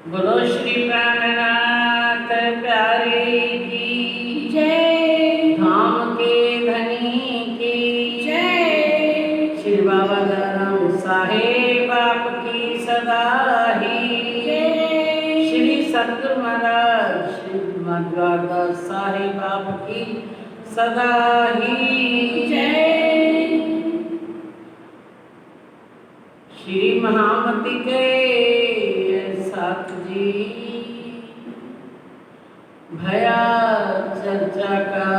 बोलो श्री प्राणनाथ प्यारे की जय। धाम के धनी की जय। श्री बाबा धर्म साहेब आपकी सदा ही जय। श्री सतगुरु महाराज श्री मध्वादास साहेब आपकी सदा ही जय। श्री महामती के साथ जी भया चर्चा का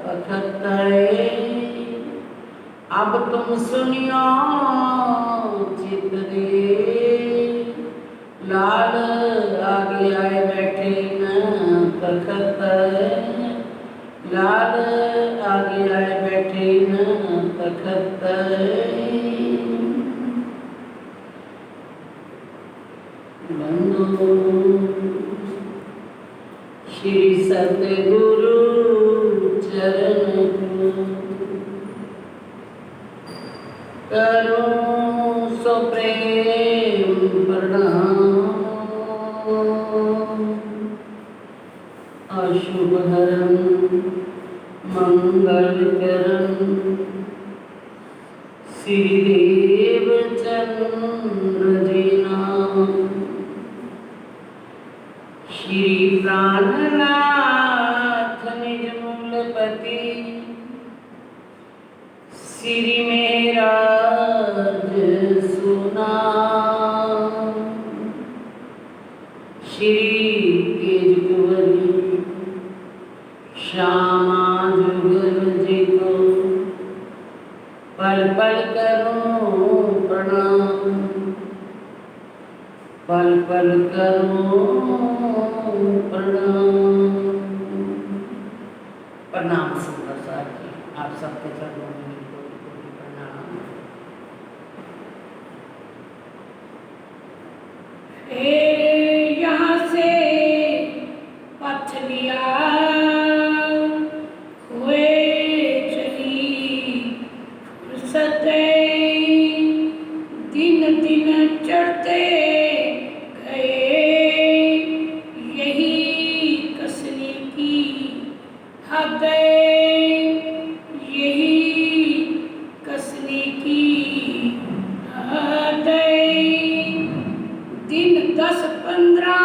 वक्त है, अब तुम सुनियो चित दे। लाल आगे आए बैठे न तखत है, लाल आगे आए बैठे न तखत है। बंधु श्री सतगुरु चरण करो सो प्रेम प्रणाम। अशुभ हरन मंगल करण श्री देव चंद्र जी नाम। श्री प्राणनाथ निज मूलपति श्री मेरा सुना। श्री तेज कुंवरी श्यामा जुगल जी को पल पल करो प्रणाम, पल पल करो प्रणाम। प्रणाम सुंदर साहब जी, आप सबके चरणों में कोटि कोटि प्रणाम। यहाँ से पथ लिया हुए चली फुर्सत, दिन दिन चढ़ते दिन 10-15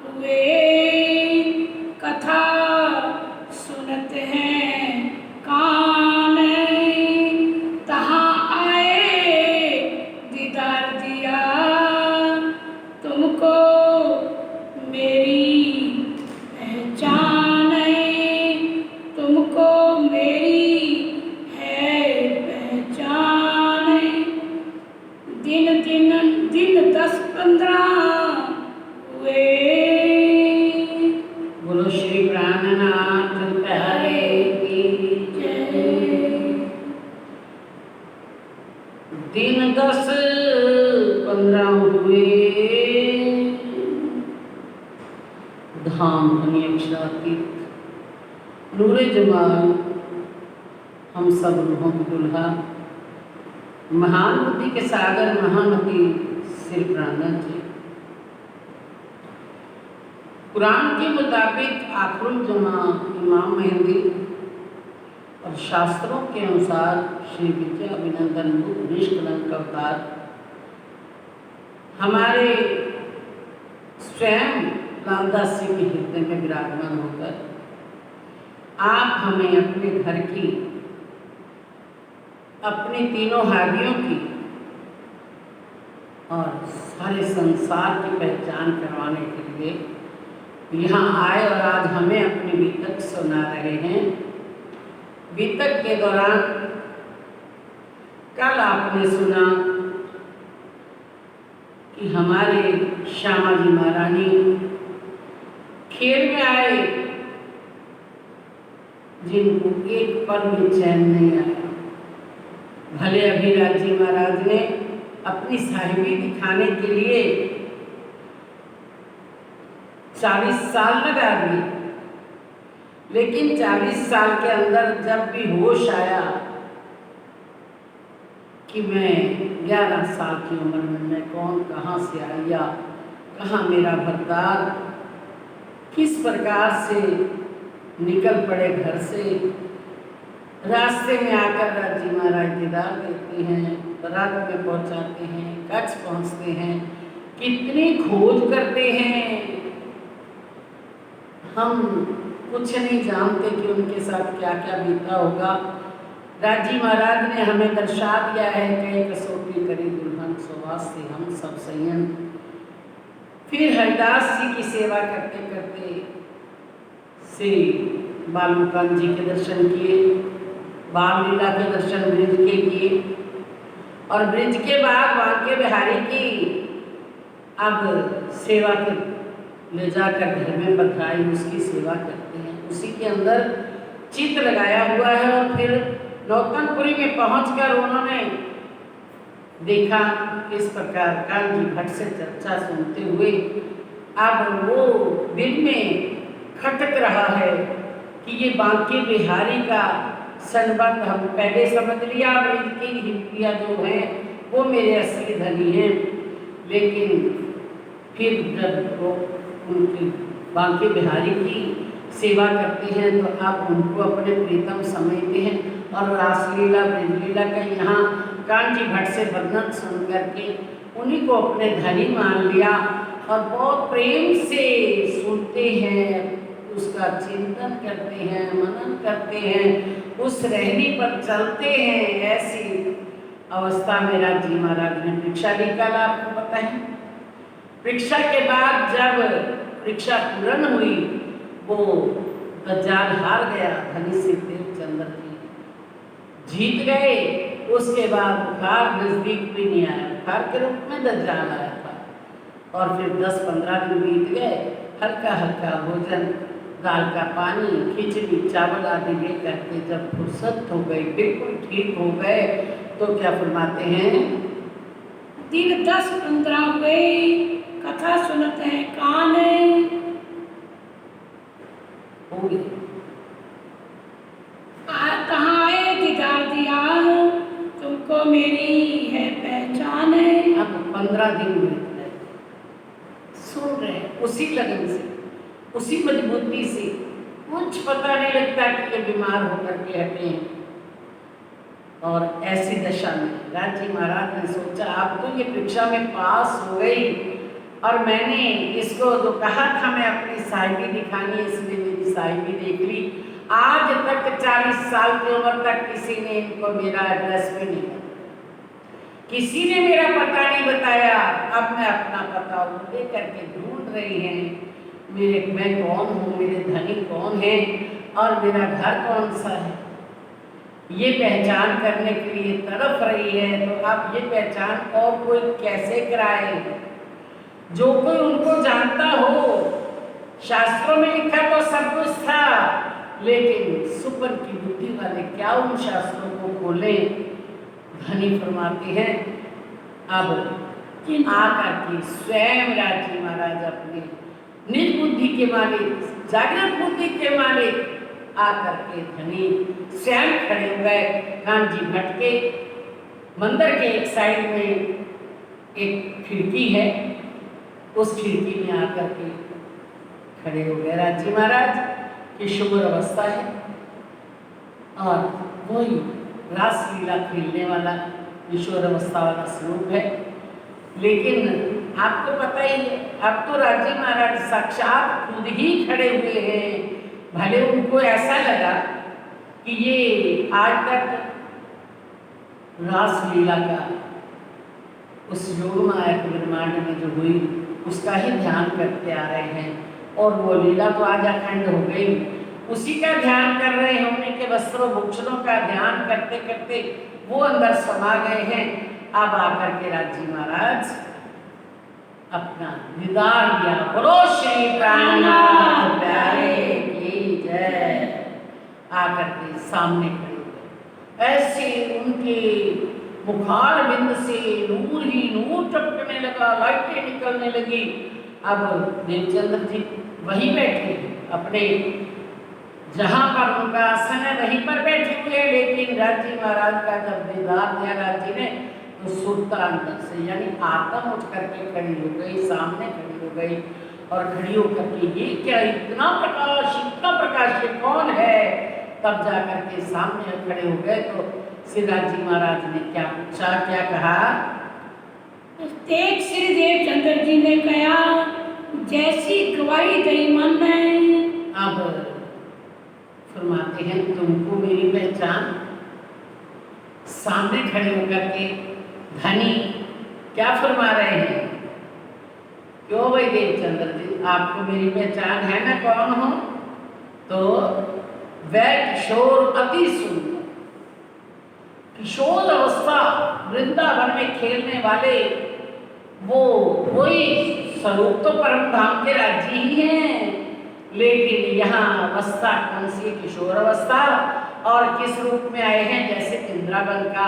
हुए कथा सुनत हैं कान, तहाँ आए दीदार दिया तुमको मेरी पहचान, तुमको मेरी है पहचान। दिन 10-15 हुए। बोलो श्री प्राणनाथ प्यारे की जय। दिन 10-15 हुए, धाम धनी अक्षरातीत नूरे जमाल हम सब रूहों की दुल्हा, महान बुद्धि के सागर महामती श्री प्राणनाथ जी। कुरान के मुताबिक आखिरुल जमा इमाम मेहंदी और शास्त्रों के अनुसार श्री विद्या अभिनंदन बुद्ध निष्कलंक अवतार हमारे स्वयं रामदास जी के हृदय में विराजमान होकर आप हमें अपने घर की, अपनी तीनों हादियों की और सारे संसार की पहचान करवाने के लिए यहाँ आए और आज हमें अपनी बीतक सुना रहे हैं। बीतक के दौरान कल आपने सुना कि हमारे श्यामा जी महारानी खेल में आए, जिनको एक पल में चैन नहीं आया। भले अभिराज जी महाराज ने अपनी साहिबी दिखाने के लिए 40 साल लगा दिए, लेकिन 40 साल के अंदर जब भी होश आया कि मैं 11 साल की उम्र में मैं कौन कहाँ से आया, कहाँ मेरा भरदार, किस प्रकार से निकल पड़े घर से। रास्ते में आकर राजी महाराज दीदार देते हैं, बारात में पहुंचाते हैं, कच्छ पहुंचते हैं, कितनी खोज करते हैं। हम कुछ नहीं जानते कि उनके साथ क्या क्या बीता होगा। राजी महाराज ने हमें दर्शा दिया है, कई कसौटी करी दुल्हन सुवास से हम सब संयम। फिर हरिदास जी की सेवा करते करते श्री बालूकांत जी के दर्शन किए, बाल लीला के दर्शन ब्रिज के किए, और ब्रिज के बाद बांके बिहारी की अब सेवा के ले जाकर घर में बधाई उसकी सेवा करते हैं। उसी के अंदर चित्र लगाया हुआ है। और फिर नौतनपुरी में पहुंचकर उन्होंने देखा किस प्रकार काल जी भट्ट से चर्चा सुनते हुए अब वो दिल में खटक रहा है कि ये बांके बिहारी का संबंध हम पहले समझ लिया, ब्रिज की हिप्पिया जो है वो मेरे असली धनी हैं। लेकिन फिर जब वो उनकी बांके बिहारी की सेवा करते हैं तो आप उनको अपने प्रीतम समझते हैं। और रासलीला ब्रजलीला का यहाँ कांजी भट्ट से वर्णन सुन करके उन्हीं को अपने धनी मान लिया और बहुत प्रेम से सुनते हैं, उसका चिंतन करते हैं, मनन करते हैं, उस रहनी पर चलते हैं। ऐसी अवस्था में राजी महाराज ने परीक्षा निकाला। आपको पता है, परीक्षा के बाद जब परीक्षा पूर्ण हुई वो दज्जाल हार गया, धनी से देवचंद्र जी जीत गए। उसके बाद बुखार नजदीक भी नहीं आया, बुखार के रूप में दज्जाल आया था। और फिर 10-15 दिन बीत गए, हल्का हल्का भोजन, दाल का पानी, खिचड़ी, चावल आदि ले करके जब फुर्सत हो गई, बिल्कुल ठीक हो गए, तो क्या फरमाते हैं, दिन 10-15 हुए, कथा सुनते हैं कान हो गए। कहाँ आए दीदार दिया, तुमको मेरी है पहचान है। अब 15 दिन बीत गए, सुन रहे हैं उसी लगन से, उसी मजबूती से, कुछ पता नहीं लगता कि ये बीमार होकर के हटे हैं। और ऐसी दशा में राजी महाराज ने सोचा अब तो ये परीक्षा में पास हो गई और मैंने इसको जो कहा था मैं अपनी साहिबी दिखानी है, इसलिए मेरी साहिबी देख ली। आज तक 40 साल की उम्र तक किसी ने इनको मेरा एड्रेस भी नहीं बताया, किसी ने मेरा पता नहीं बताया। अब मैं अपना पता ले करके ढूंढ रही हैं, मैं कौन हूँ, मेरे धनी कौन है और मेरा घर कौन सा है, ये पहचान करने के लिए तड़प रही है। तो अब ये पहचान और कोई कैसे कराए, जो कोई उनको जानता हो। शास्त्रों में लिखा तो सब कुछ था, लेकिन सुपर की बुद्धि वाले क्या उन शास्त्रों को खोलें। धनी फरमाते हैं अब आकर के स्वयं राजी महाराज अपने निर्बुद्धि के मालिक, जागृत बुद्धि के मालिक आकर के धनी स्वयं खड़े हुए। कांजी भट्ट के मंदिर के एक साइड में एक खिड़की है, उस खिड़की में आकर के खड़े हो गए। राजी महाराज की शुभ अवस्था है और वही रासलीला खेलने वाला किशोर अवस्था वाला स्वरूप है। लेकिन आपको पता ही है, अब तो राजी महाराज साक्षात खुद ही खड़े हुए हैं। भले उनको ऐसा लगा कि ये आज तक रासलीला का उस योग माया के ब्रह्मांड में जो हुई उसका ही ध्यान करते आ रहे हैं, और वो लीला तो आज अखंड हो गई, उसी का ध्यान कर रहे हैं। उन्हीं के वस्त्रों भूषणों का ध्यान करते करते वो अंदर समा गए हैं। अब आकर के राजी महाराज अपना दीदार दिया। बोलो श्री प्राणनाथ प्यारे की जय। आकर के सामने खड़े हुए, ऐसे उनके मुखार बिंद से नूर ही नूर टपकने लगा, लाइटें निकलने लगी। अब देवचंद्र जी वहीं बैठे अपने जहाँ पर उनका आसन है वहीं पर बैठे हुए। लेकिन राजी महाराज का जब दीदार दिया राजी ने, तो सुरता अंदर से, यानी आत्म उठ करके खड़ी हो गई, सामने खड़ी हो गई और खड़ी होकर के ये क्या इतना प्रकाश ये कौन है? तब जा करके सामने खड़े हो गए तो श्रीराज जी महाराज ने क्या पूछा, क्या कहा? तेज श्री देवचंद्र जी ने कहा, जैसी गवाही दई मन में। अब फरमाते हैं, तुमको मेरी पहचान? सामने खड़े होकर के धनी क्या फरमा रहे हैं? क्यों भाई देवचंद्र जी, आपको मेरी पहचान है ना कौन हो? तो वह किशोर अति सुंदर, किशोर अवस्था वृंदावन में खेलने वाले वो वही स्वरूप तो परम धाम के राज्य ही हैं, लेकिन यहाँ अवस्था कौन सी? किशोर अवस्था। और किस रूप में आए हैं? जैसे इंद्रावन का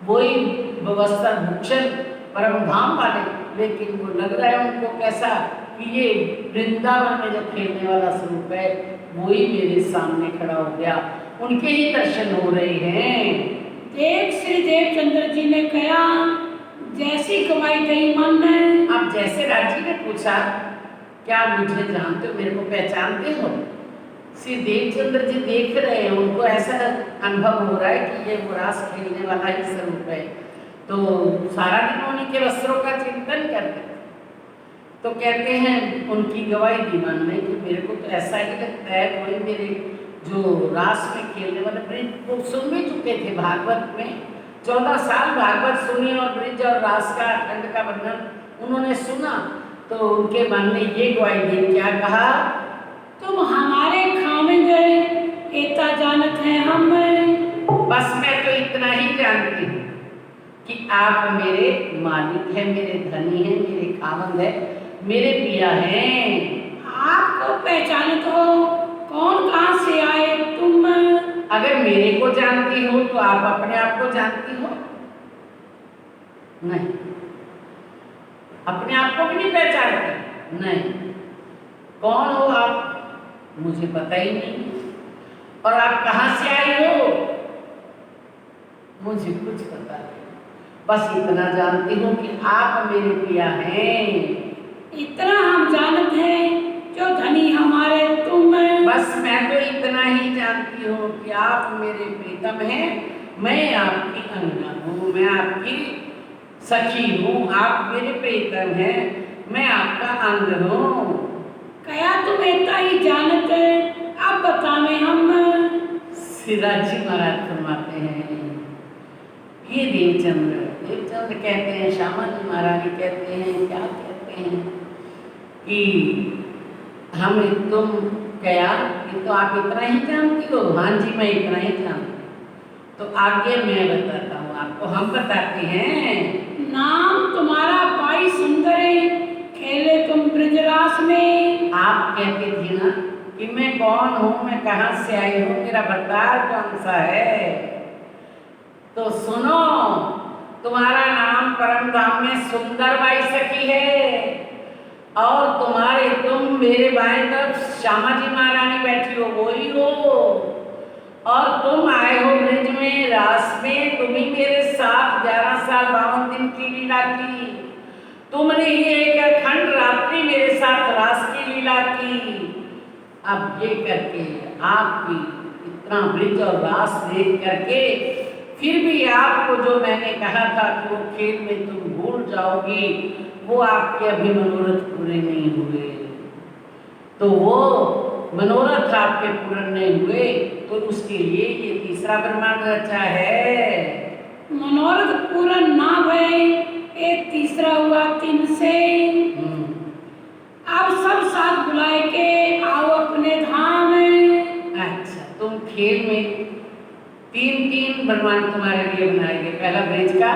वही वस्त्र भूषण परम धाम वाले, लेकिन वो लग रहा है उनको कैसा कि ये वृंदावन में जो खेलने वाला स्वरूप है वही मेरे सामने खड़ा हो गया, उनके ही दर्शन हो रहे हैं। एक श्री देवचंद्र जी ने कहा, जैसी गवाही दई मन में। अब जैसे राजी ने पूछा, क्या मुझे जानते हो, मेरे को पहचानते हो? श्री देवचंद्र जी देख रहे हैं, उनको ऐसा अनुभव हो रहा है कि ये रास खेलने वाला ही स्वरूप है, तो सारा दिन उन्हीं के वस्त्रों का चिंतन करते। तो कहते हैं उनकी गवाही दी मन में कि मेरे को तो ऐसा ही लगता है कोई मेरे जो रास में खेलने वाले ब्रिज, वो सुन भी चुके थे भागवत में, 14 साल भागवत सुनी और ब्रिज और रास का खंड का वर्णन उन्होंने सुना, तो उनके मन में ये गवाही दी, क्या कहा? तुम हमारे खामिंद एता जानत है हम। बस मैं तो इतना ही जानती हूँ कि आप मेरे मालिक हैं, मेरे धनी हैं, मेरे खामंद है, मेरे पिया हैं। आपको पहचानत हो, कौन कहाँ से आए तुम? अगर मेरे को जानती हो तो आप अपने आप को जानती हो? नहीं। अपने आप को भी नहीं पहचानती? नहीं। कौन हो आप? मुझे पता ही नहीं। और आप कहाँ से आई हो? मुझे कुछ पता नहीं, बस इतना जानती हूँ कि आप मेरे पिया हैं। इतना हम जानते हैं, जो धनी हमारे तुम। बस मैं तो इतना ही जानती हूँ कि आप मेरे प्रीतम हैं, मैं आपकी अंगना हूँ, मैं आपकी सखी हूँ, आप मेरे प्रीतम हैं, मैं आपका अंग हूँ। कया तुम इतना ही जानते, अब बतावे हम। श्रीराज जी महाराज फरमाते हैं, ये देवचंद्र कहते हैं, श्यामा जी महाराज कहते हैं, क्या कहते हैं कि हम तुम कया कि तो आप इतना ही जानती हो? हाँ जी मैं इतना ही जानती हूँ। तो आगे मैं बताता हूँ आपको, हम बताते हैं। नाम तुम्हारा पाई सुंदर है, खेले तुम ब्रजरास में। आप कहते थे ना कि मैं कौन हूँ, मैं कहाँ से आई हूँ, मेरा बर्ताव कौन सा है? तो सुनो, तुम्हारा नाम परम धाम में सुंदर बाई सखी है, और तुम्हारे तुम मेरे बाएं तरफ श्यामा जी महारानी बैठी हो, वही हो, और तुम आए हो ब्रिज में रास में, तुम ही मेरे साथ 11 साल 52 दिन की लीला की, तुमने ही एक अखंड रात्रि मेरे साथ रास की लीला की। अब ये करके आपकी इतना ब्रिज और रास देख करके फिर भी आपको जो मैंने कहा था कि वो खेल में तुम भूल जाओगी, वो आपके अभी मनोरथ पूरे नहीं हुए। तो वो मनोरथ आपके पूर्ण नहीं हुए, तो उसके लिए ये तीसरा ब्रह्मांड रचा है। मनोरथ पूरा ना भय, एक तीसरा हुआ 3 से। अब सब साथ बुलाए के आओ अपने धाम। अच्छा, तुम खेल में 3 ब्रह्मांड तुम्हारे लिए बनाए गए। पहला ब्रिज का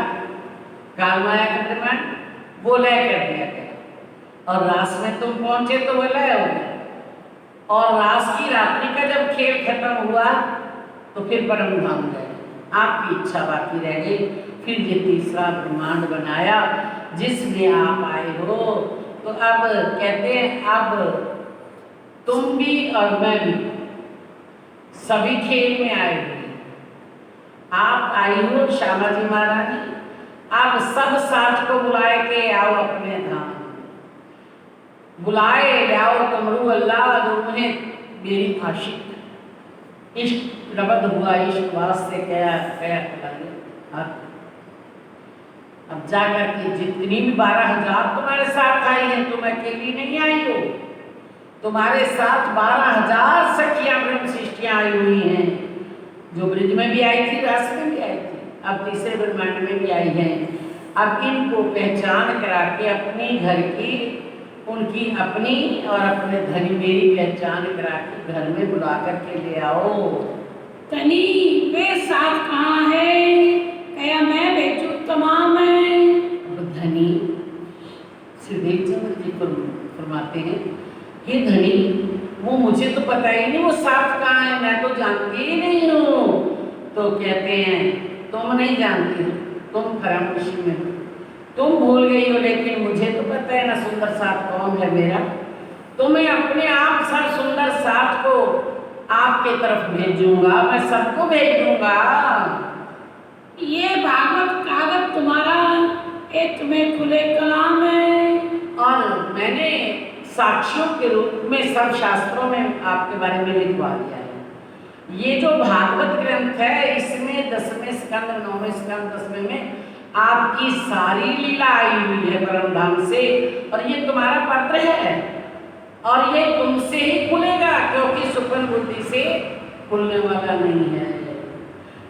कालमाया का ब्रह्मांड वो लय कर दिया गया, और रास में तुम पहुंचे तो वो लय हो गया, और रास की रात्रि का जब खेल खत्म हुआ तो फिर परम धाम गए, आपकी इच्छा बाकी रह गई। फिर ये तीसरा ब्रह्मांड बनाया जिसमें आप आए हो। तो अब कहते हैं, अब तुम भी और मैं भी सभी खेल में आए हुए। आप आई हो श्यामा जी महारानी, अब सब साथ को बुलाए के आओ अपने धाम, बुलाए लाओ तुमरू अल्लाह तुम्हें मेरी आशिक। इश्क रबद हुआ इश्क वास्ते कया कया कलाए। अब जाकर के जितनी भी 12,000 तुम्हारे साथ आई हैं, तुम अकेली नहीं आई हो, तुम्हारे साथ 12,000 सखियां ब्रह्म सृष्टियां आई हुई हैं, जो ब्रिज में भी आई थी, रस में भी आई थी, अब तीसरे ब्रह्मांड में भी आई हैं। अब इनको पहचान करा के अपनी घर की, उनकी अपनी और अपने धनी मेरी पहचान करा के घर में बुला करके ले आओ। तनी वे साथ कहाँ है? कया मैं भेजू तमाम है। धनी श्री देवचंद्र जी फरमाते हैं, हे धनी, वो मुझे तो पता ही नहीं वो साथ कहाँ है, मैं तो जानती ही नहीं हूँ। तो कहते हैं तुम नहीं जानती हो, तुम फरामोशी में हो, तुम भूल गई हो, लेकिन मुझे तो पता है ना सुंदर साथ कौन है मेरा। तो मैं अपने आप सर सुंदर साथ को आपके तरफ भेजूंगा, मैं सबको भेज दूंगा। ये भागवत कागज तुम्हारा, एक तुम्हें खुले कलाम है। और मैंने साक्षियों के रूप में सब शास्त्रों में आपके बारे में लिखवा दिया है। ये जो भागवत ग्रंथ है, इसमें 10वें स्कंद, 9वें स्कंद, 10वें में आपकी सारी लीला आई हुई है परम धाम से, और ये तुम्हारा पत्र है, और ये तुमसे ही खुलेगा, क्योंकि सुपन बुद्धि से खुलने वाला नहीं है।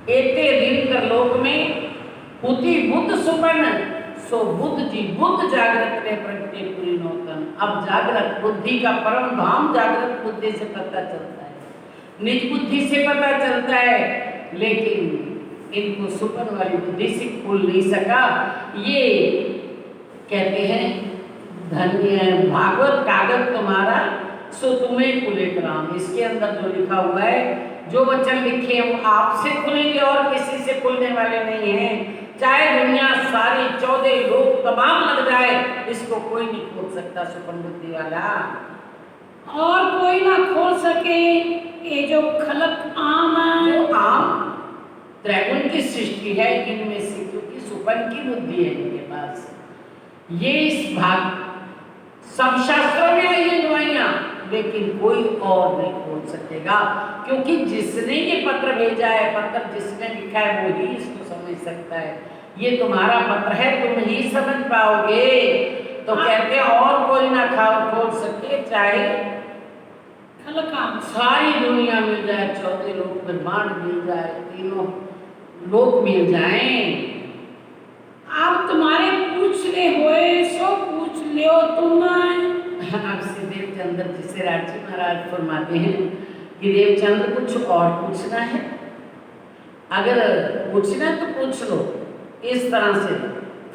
एते दिन कर लोक में हुती बुद्ध सुपन, सो बुद्ध जी बुद्ध जागृत में प्रगटे पूरी नौतन। अब जागृत बुद्धि का परम धाम जागृत बुद्धि से पता चलता है, निज बुद्धि से पता चलता है, लेकिन इनको सुपन वाली बुद्धि से खुल नहीं सका। ये कहते हैं धन्य भागवत कागज तुम्हारा, सो तुम्हें खुले कलाम। इसके अंदर जो लिखा हुआ है, जो वचन लिखे हैं, वो आपसे खुलेंगे और किसी से खुलने वाले नहीं हैं। चाहे दुनिया सारी 14 लोग तमाम लग जाए, इसको कोई नहीं खोल सकता सुपन बुद्धि वाला, और कोई ना खोल सके। ये जो खलक आम है, जो आम त्रैगुण की सृष्टि है इनमें से, क्योंकि सुपन की बुद्धि है इनके पास। ये इस भाग सब शास्त्रों में आई है दवाइयां, लेकिन कोई और नहीं खोल सकेगा, क्योंकि जिसने ये पत्र भेजा है, पत्र जिसने लिखा है, वो ही इसको समझ सकता है। ये तुम्हारा पत्र है, तुम ही समझ पाओगे। तो कहते हैं और कोई ना खोल सके, चाहे खलकाम सारी दुनिया मिल जाए, 14 लोक ब्रह्मांड मिल जाए, तीनों लोक मिल जाएं। आप तुम्हारे पूछने होए सो पूछ लियो तुम। आपसे देवचंद्र जी से राजी महाराज फरमाते हैं कि देवचंद्र कुछ और पूछना है, अगर पूछना है तो पूछ लो इस तरह से,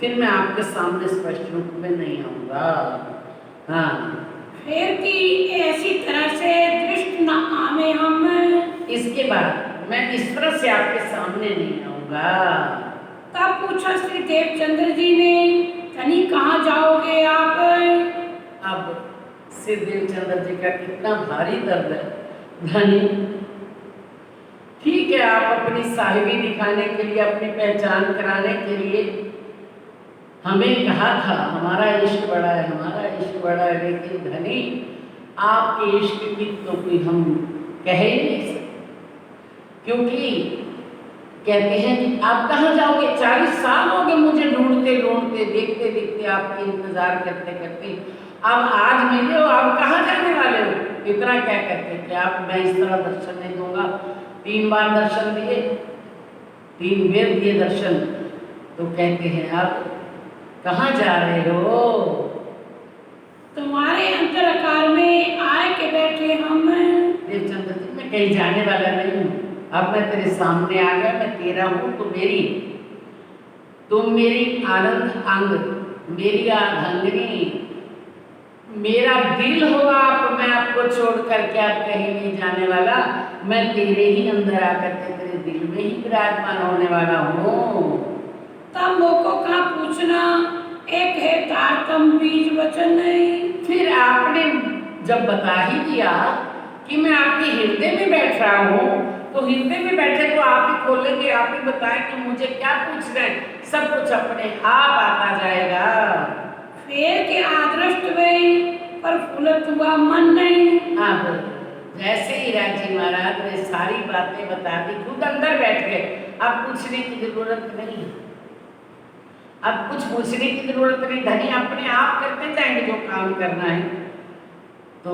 फिर मैं आपके सामने स्पष्ट रूप में नहीं आऊँगा। हाँ, फिर की ऐसी तरह से दृष्ट न आवे हम। इसके बाद मैं इस तरह से आपके सामने नहीं आऊँगा। तब पूछा श्री देवचंद्र जी ने, तनी कहाँ जाओगे आप? अब श्री देवचंद्र जी का कितना भारी दर्द है। धनी, ठीक है, आप अपनी साहिबी दिखाने के लिए, अपनी पहचान कराने के लिए हमें कहा था हमारा इश्क बड़ा है, हमारा इश्क बड़ा है, लेकिन धनी आपके इश्क की तो कोई हम कह ही नहीं सकते, क्योंकि कहते हैं कि आप कहाँ जाओगे? 40 साल हो गए मुझे ढूंढते ढूंढते, देखते देखते, आपके इंतजार करते करते, अब आज मिले हो, आप कहाँ जाने वाले हो? इतना क्या करते कि आप मैं इस तरह दर्शन नहीं दूंगा। 3 बार दर्शन दिए, 3 बेर दिए दर्शन, तो कहते हैं आप कहाँ जा रहे हो? तुम्हारे अंतरकार में आए के बैठे हम। देवचंद्र जी, मैं कहीं जाने वाला नहीं हूँ, अब मैं तेरे सामने आ गया, मैं तेरा हूँ, तुम मेरी आनंद अंग, मेरी अर्धांगिनी, मेरा दिल हो आप, मैं आपको छोड़ करके आप कहीं नहीं जाने वाला, मैं तेरे ही अंदर आकर के तेरे दिल में ही विराजमान होने वाला हूँ। तब मोको कहाँ पूछना, एक है तारतम बीज वचन नहीं। फिर आपने जब बता ही दिया कि मैं आपके हृदय में बैठ रहा हूँ, तो हृदय में बैठे तो आप ही खोलेंगे, आप ही बताएं कि मुझे क्या पूछ रहे हैं, सब कुछ अपने आप आता जाएगा। फेर के आदृष्ट वे पर फूलत हुआ मन नहीं। अब जैसे ही राजी महाराज ने सारी बातें बता दी, खुद अंदर बैठ गए, अब पूछने की जरूरत नहीं, अब कुछ पूछने की जरूरत नहीं, धनी अपने आप करते जाएंगे जो काम करना है। तो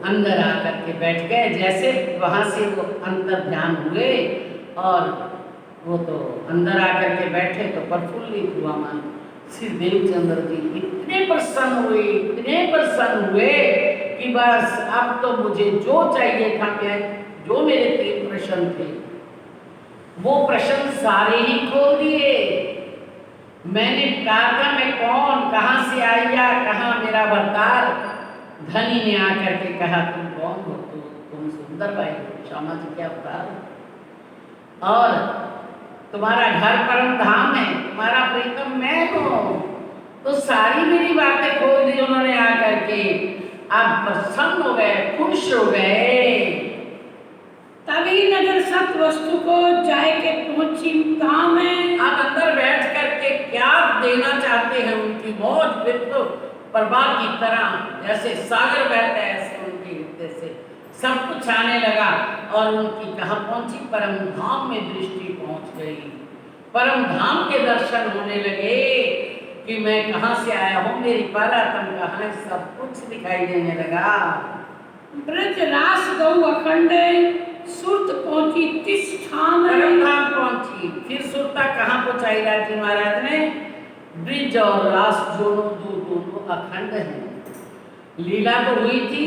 अंदर आकर के बैठ गए, जैसे वहां से वो अंतर ध्यान हुए और वो तो अंदर आकर के बैठे तो प्रफुल्लित हुआ मन। श्री देवचंद्र जी इतने प्रसन्न हुए, इतने प्रसन्न हुए कि बस अब तो मुझे जो चाहिए था, मैं जो मेरे 3 प्रश्न थे वो प्रश्न सारे ही खोल दिए। मैंने कहा मैं कौन, कहाँ से आया, कहाँ मेरा भरतार। धनी ने आकर के कहा तुम कौन हो? तो तुम सुंदर बाई हो, श्यामा जी के अवतार हो, और तुम्हारा घर परम धाम है, तुम्हारा प्रीतम मैं हूँ। तो सारी मेरी बातें खोल दी उन्होंने आकर के। अब प्रसन्न हो गए, खुश हो गए। तभी नजर सत वस्तु को जाए के पहुंची धाम है। अब अंदर बैठ करके क्या देना चाहते हैं उनकी मौज, फिर तो प्रवाह की तरह जैसे सागर बहता है ऐसे उनके हृदय से सब कुछ आने लगा। और उनकी कहाँ पहुंची? परम धाम में दृष्टि पहुंच गई, परम धाम के दर्शन होने लगे कि मैं कहाँ से आया हूँ, मेरी परातम कहाँ है, सब कुछ दिखाई देने लगा। ब्रज रास गौ अखंड सुरत पहुंची तिस ठाम है। परम धाम पहुंची, फिर सुरता कहाँ पहुंचाई राजी महाराज ने? ब्रिज और रास दोनों अखंड हैं। लीला तो हुई थी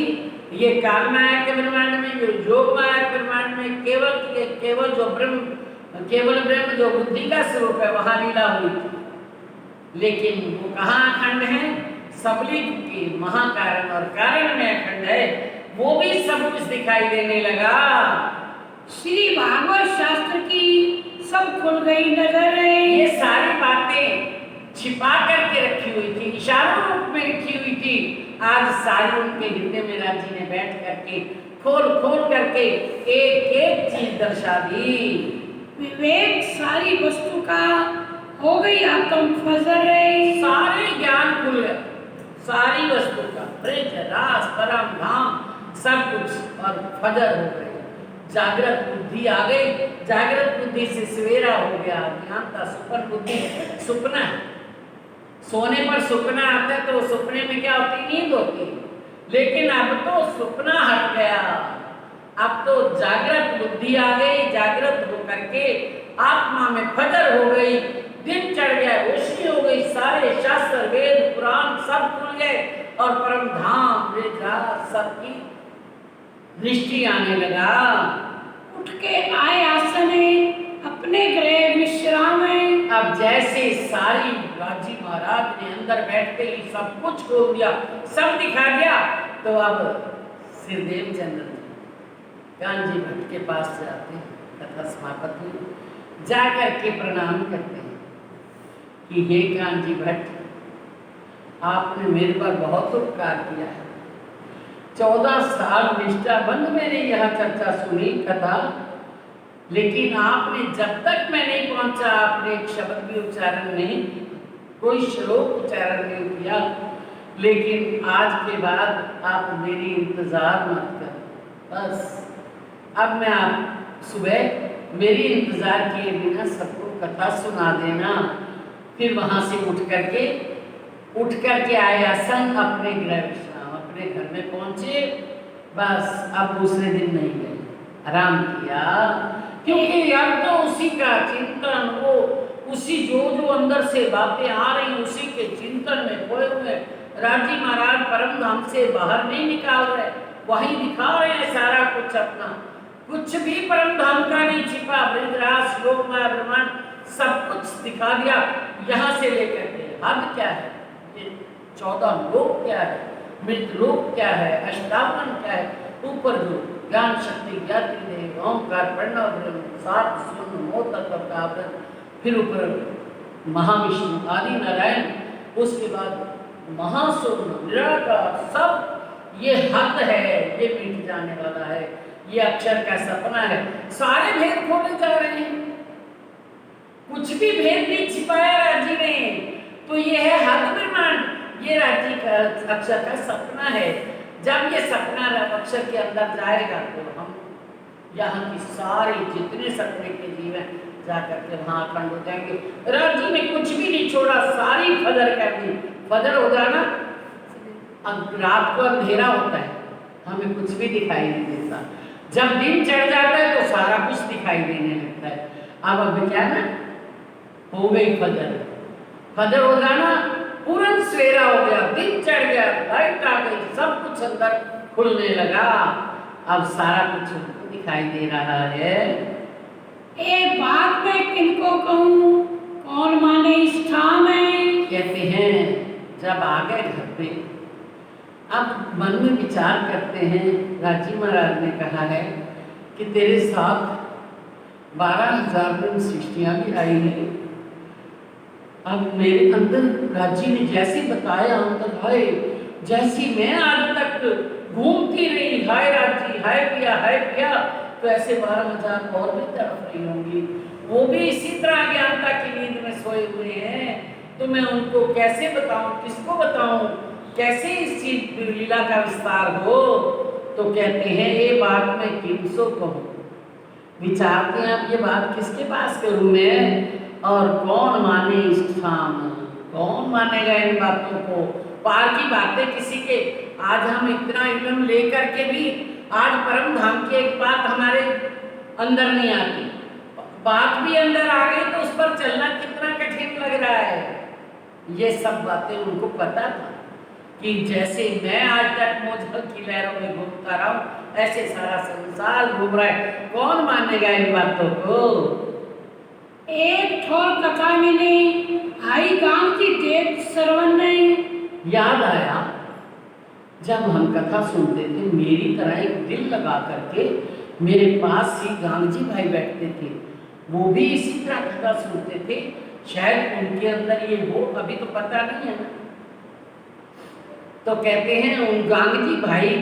ये काल माया के ब्रह्मांड में, जो योग माया के ब्रह्मांड में केवल जो ब्रह्म जो बुद्धि का स्वरूप है वहां लीला हुई थी। लेकिन वो कहाँ अखंड है? सबलिंग के महाकारण और कारण में अखंड है, वो भी सब कुछ दिखाई देने लगा। श्री भागवत शास्त्र की सब खुल गई नजर है। ये सारी बातें छिपा करके रखी हुई थी, इशारों रूप में लिखी हुई थी, आज सारी उनके हृदय में राजी ने बैठ करके खोल करके एक एक चीज दर्शा दी। विवेक सारी वस्तु का हो गई आत्म फजर है। सारे ज्ञान खुल गए, सारी वस्तु का, ब्रज रास परम धाम सब कुछ, और फजर हो गए, जागृत बुद्धि आ गई। जागृत बुद्धि से सवेरा हो गया, ज्ञान था। सुपन बुद्धि सुपना, सोने पर सुपना आता है तो सुपने में क्या होती? नींद होती है। लेकिन अब तो सुपना हट गया, अब तो जागृत बुद्धि आ गई, जागृत होकर के आत्मा में फजर हो गई, दिन चढ़ गया, रोशनी हो गई, सारे शास्त्र वेद पुराण सब खुल गए और परम धाम सबकी दृष्टि आने लगा। उठ के आए आसने अपने गृह विश्राम है। अब जैसे सारी राजी महाराज ने अंदर बैठते ही सब कुछ खोल दिया, सब दिखा दिया, तो अब श्री देवचंद्र कान्जी भट्ट के पास जाते हैं, कथा समाप्त हुई, जाकर के प्रणाम करते हैं कि हे कान्जी भट्ट, आपने मेरे पर बहुत उपकार किया है। 14 साल निष्ठा बंद मैंने यह चर्चा सुनी कथा, लेकिन आपने जब तक मैं नहीं पहुंचा आपने एक शब्द भी उच्चारण नहीं, कोई श्लोक उच्चारण नहीं किया। लेकिन आज के बाद आप मेरी इंतजार मत कर, बस अब मैं आप सुबह मेरी इंतजार किए बिना सबको कथा सुना देना। फिर वहां से उठ करके आए आसन अपने गृह विश्राम, अपने घर में पहुंचे। बस अब दूसरे दिन नहीं गए, आराम किया, क्योंकि अब तो उसी का चिंतन, वो उसी जो अंदर से बातें आ रही उसी के चिंतन में खोए हुए। राजी महाराज परम धाम से बाहर नहीं निकाल रहे, वही दिखा रहे हैं सारा कुछ अपना, कुछ भी परम धाम का नहीं छिपा। ब्रजराज लोक माया ब्रह्मांड सब कुछ दिखा दिया, यहाँ से लेकर के हद क्या है, ये 14 लोक क्या है, मृत लोक क्या है, अष्टावन क्या है, ऊपर जो ज्ञान शक्ति ज्ञाति दे ओंकार प्रणव ब्रह्म सात शून्य मोतक का आवरण, फिर ऊपर महाविष्णु आदि नारायण, उसके बाद महाशून्य निराकार, सब ये हद है, ये मिट जाने वाला है। ये अक्षर का सपना है। सारे भेद खोले जा रहे हैं, कुछ भी भेद नहीं छिपाया राजी ने। तो ये है हद ब्रह्मांड, ये राजी का अक्षर का सपना है। जब ये सपना अक्षर के अंदर जाएगा तो हम यहाँ की सारी जितने सपने के जीव हैं जाकर के वहाँ अखंड हो जाएंगे। राजी ने कुछ भी नहीं छोड़ा, सारी फजर कर दी। फजर हो जाना, अब रात को अंधेरा होता है, हमें कुछ भी दिखाई नहीं देता। जब दिन चढ़ जाता है तो सारा कुछ दिखाई देने लगता है। अब क्या ना, हो गई फजर, फजर हो जाना, पूरा सवेरा हो गया, दिन चढ़ गया, लाइट आ गई, सब कुछ अंदर खुलने लगा। अब सारा कुछ दिखाई दे रहा है। एक बात मैं किनको कहूँ, कौन माने इस ठाम है। कहते हैं जब आ गए घर पे, अब मन में विचार करते हैं। राजी महाराज ने कहा है कि तेरे साथ 12,000 दिन सृष्टियाँ भी आई हैं। अब मेरे अंदर राजी ने जैसे बताया अंदर, हाय जैसी मैं आज तक घूमती रही, हाय राजी, हाय पिया, तो ऐसे 12,000 और भी तड़प रही होंगी, वो भी इसी तरह ज्ञानता की नींद में सोए हुए हैं। तो मैं उनको कैसे बताऊं, किसको बताऊं, कैसे इस चीज लीला का विस्तार हो। तो कहते हैं ये बात मैं किसको कहूं, विचारते हैं अब ये बात किसके पास करूं मैं, और कौन माने इस ठाम, कौन मानेगा इन बातों को। पार की बातें किसी के, आज हम इतना इल्म लेकर के भी आज परम धाम की एक बात हमारे अंदर नहीं आती, बात भी अंदर आ गई तो उस पर चलना कितना कठिन लग रहा है। ये सब बातें उनको पता था कि जैसे मैं आज तक मौज की लहरों में घूमता रहा हूँ, ऐसे सारा संसार घूम रहा है, कौन मानेगा इन बातों को। एक ठोर कथा मिली, आई गांव की देव सरवन ने। याद आया जब हम कथा सुनते थे, मेरी तरह एक दिल लगा करके मेरे पास ही गांधी भाई बैठते थे, वो भी इसी तरह कथा सुनते थे। शायद उनके अंदर ये हो, अभी तो पता नहीं है ना। तो कहते हैं उन गांधी भाई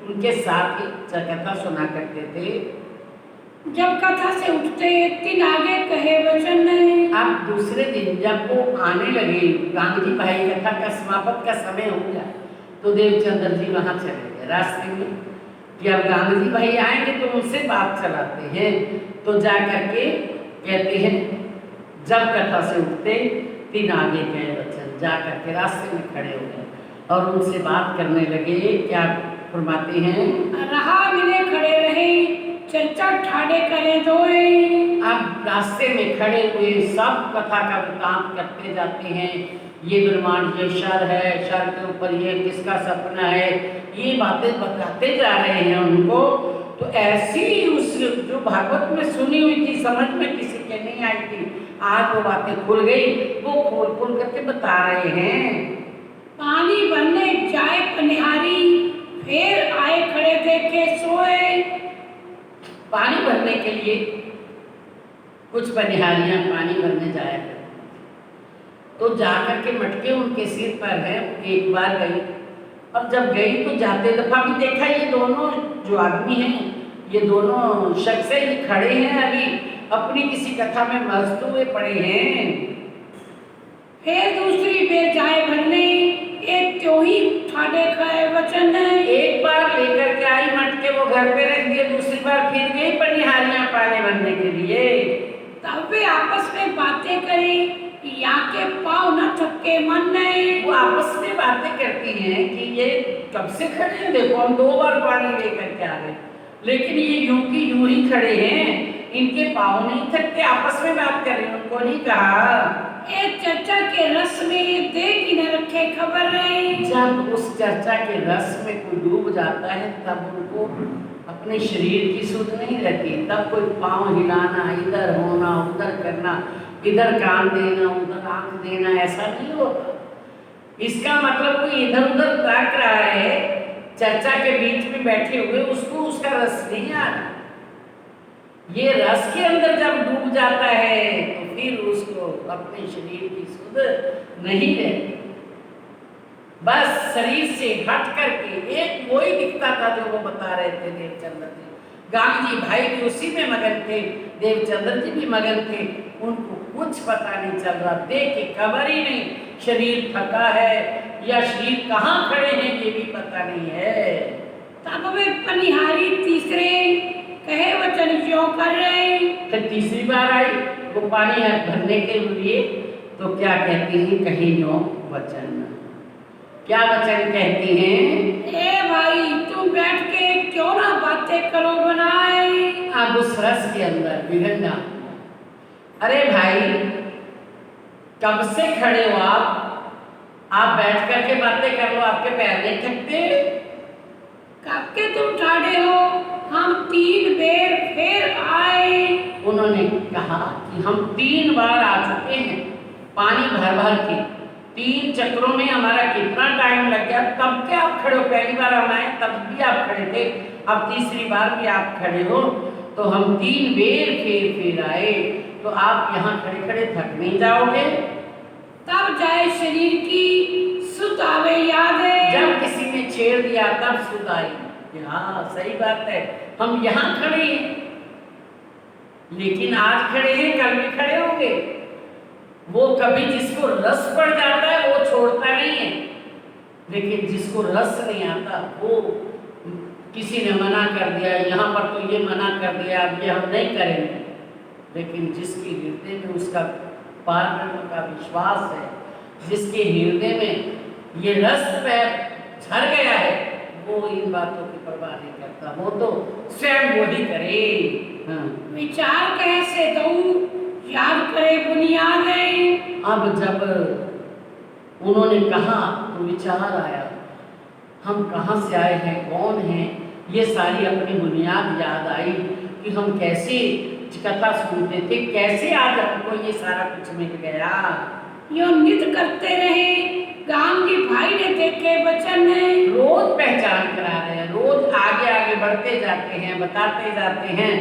उनके साथ ही कथा सुना करते थे। जब कथा से उठते तीन आगे कहे वचन नहीं। अब दूसरे दिन जब वो आने लगे, गांधी भाई कथा का समापन का समय हो गया, तो देवचंद्र जी वहाँ चले गए रास्ते में कि अब गांधी भाई आएंगे तो उनसे बात चलाते हैं। तो जा करके कहते हैं जब कथा से उठते तीन आगे कहे वचन, जा करके रास्ते में खड़े हो गए और उनसे बात करने लगे। क्या फरमाते हैं, रहा मिले खड़े रहे, चर्चा ठाड़े करे दोए। अब रास्ते में खड़े हुए सब कथा का वृतांत करते जाते हैं। ये ब्रह्मांड, ये शर है, शर के ऊपर ये किसका सपना है, ये बातें बताते जा रहे हैं उनको। तो ऐसी उस जो भागवत में सुनी हुई थी, समझ में किसी के नहीं आई थी, आज वो बातें खुल गई, वो खोल खोल करके बता रहे हैं। पानी भरने जाए पनिहारी, फिर आए खड़े देखे सोए। पानी भरने के लिए कुछ पनिहारियां पानी भरने जाया करती, तो जाकर के मटके उनके सिर पर है। एक बार गई, अब जब गई तो जाते दफा भी देखा ये दोनों जो आदमी हैं, ये दोनों शख्स ये खड़े हैं, अभी अपनी किसी कथा में मस्त हुए पड़े हैं। फिर दूसरी बेर जाए भरने, एक त्यों ही ठाड़े खाए वचन। एक बार लेकर के आई मटके, वो घर पे रख दिए, दूसरी बार फिर गई पनिहारियां पानी भरने के लिए। तब वे आपस में बातें करें, या के पाँव न थके मन नहीं। वो आपस में बातें करती हैं कि ये कब से खड़े हैं, देखो हम 2 बार पानी लेकर के आ गए, लेकिन ये यूं की यूं ही खड़े हैं, इनके पाँव नहीं थकते। आपस में बात कर रहे हैं, उनको नहीं कहा। एक चर्चा के रस में दे कि न रखे खबर नहीं। जब उस चर्चा के रस में कोई डूब जाता है, तब उनको अपने शरीर की सुध नहीं रहती। तब कोई पाँव हिलाना, इधर होना, उधर करना, इधर कान देना, उधर आंख देना, ऐसा नहीं होता। इसका मतलब कोई इधर उधर ताक रहा है, चर्चा के बीच में बैठे हुए, उसको उसका रस नहीं आ रहा। ये रस के अंदर जब डूब जाता है तो फिर उसको अपने शरीर की सुध नहीं रहती। बस शरीर से हट करके एक वही दिखता था जो वो बता रहे थे देवचंद्र जी। गांधी भाई भी उसी में मगन थे, देवचंद्र जी भी मगन थे। उनको कुछ पता नहीं चल रहा, देख के खबर ही नहीं शरीर थका है या शरीर कहाँ खड़े हैं ये भी पता नहीं है। तब वे पनिहारी तीसरे कहे वचन क्यों कर रहे। फिर तीसरी बार आई, वो पानी है भरने के लिए, तो क्या कहती हैं, कहे नो वचन। क्या वचन कहती हैं, ए भाई तुम बैठ के क्यों ना बातें करो बनाए। अब उस रस के अंदर बिगड़ना, अरे भाई कब से खड़े हो आप बैठ करके बातें कर लो, आपके पैर नहीं थकते। कब के तुम ठाड़े हो, हम 3 बेर फिर आए। उन्होंने कहा कि हम 3 बार आ चुके हैं पानी भर भर के, 3 चक्रों में हमारा कितना टाइम लग गया, तब के आप खड़े हो। पहली बार हम आए तब भी आप खड़े थे, अब तीसरी बार भी आप खड़े हो, तो हम 3 बेर फिर आए, तो आप यहाँ खड़े खड़े थक नहीं जाओगे। तब जाए शरीर की सुध आवे यादें। जब किसी ने छेड़ दिया तब सुध आई। हाँ सही बात है, हम यहाँ खड़े हैं, लेकिन आज खड़े हैं कल भी खड़े होंगे। वो कभी जिसको रस पड़ जाता है वो छोड़ता नहीं है, लेकिन जिसको रस नहीं आता वो, किसी ने मना कर दिया यहाँ पर तो ये मना कर दिया अब ये हम नहीं करेंगे, लेकिन जिसके हृदय में उसका पारब्रह्म का विश्वास है, जिसके हृदय में ये रस पे झर गया है, वो इन बातों की परवाह नहीं करता, वो तो स्वयं वो ही करे। हाँ। विचार कैसे दऊं याद करे बुनियादें। अब जब उन्होंने कहा तो विचार आया, हम कहाँ से आए हैं, कौन हैं, ये सारी अपनी बुनियाद याद आई कि हम कैसे कथा सुनते थे, कैसे आज हमको ये सारा कुछ मिल गया। यो नित करते रहे गांधी भाई ने देखे वचन ने। रोज पहचान करा रहे हैं, रोज आगे आगे बढ़ते जाते हैं, बताते जाते हैं।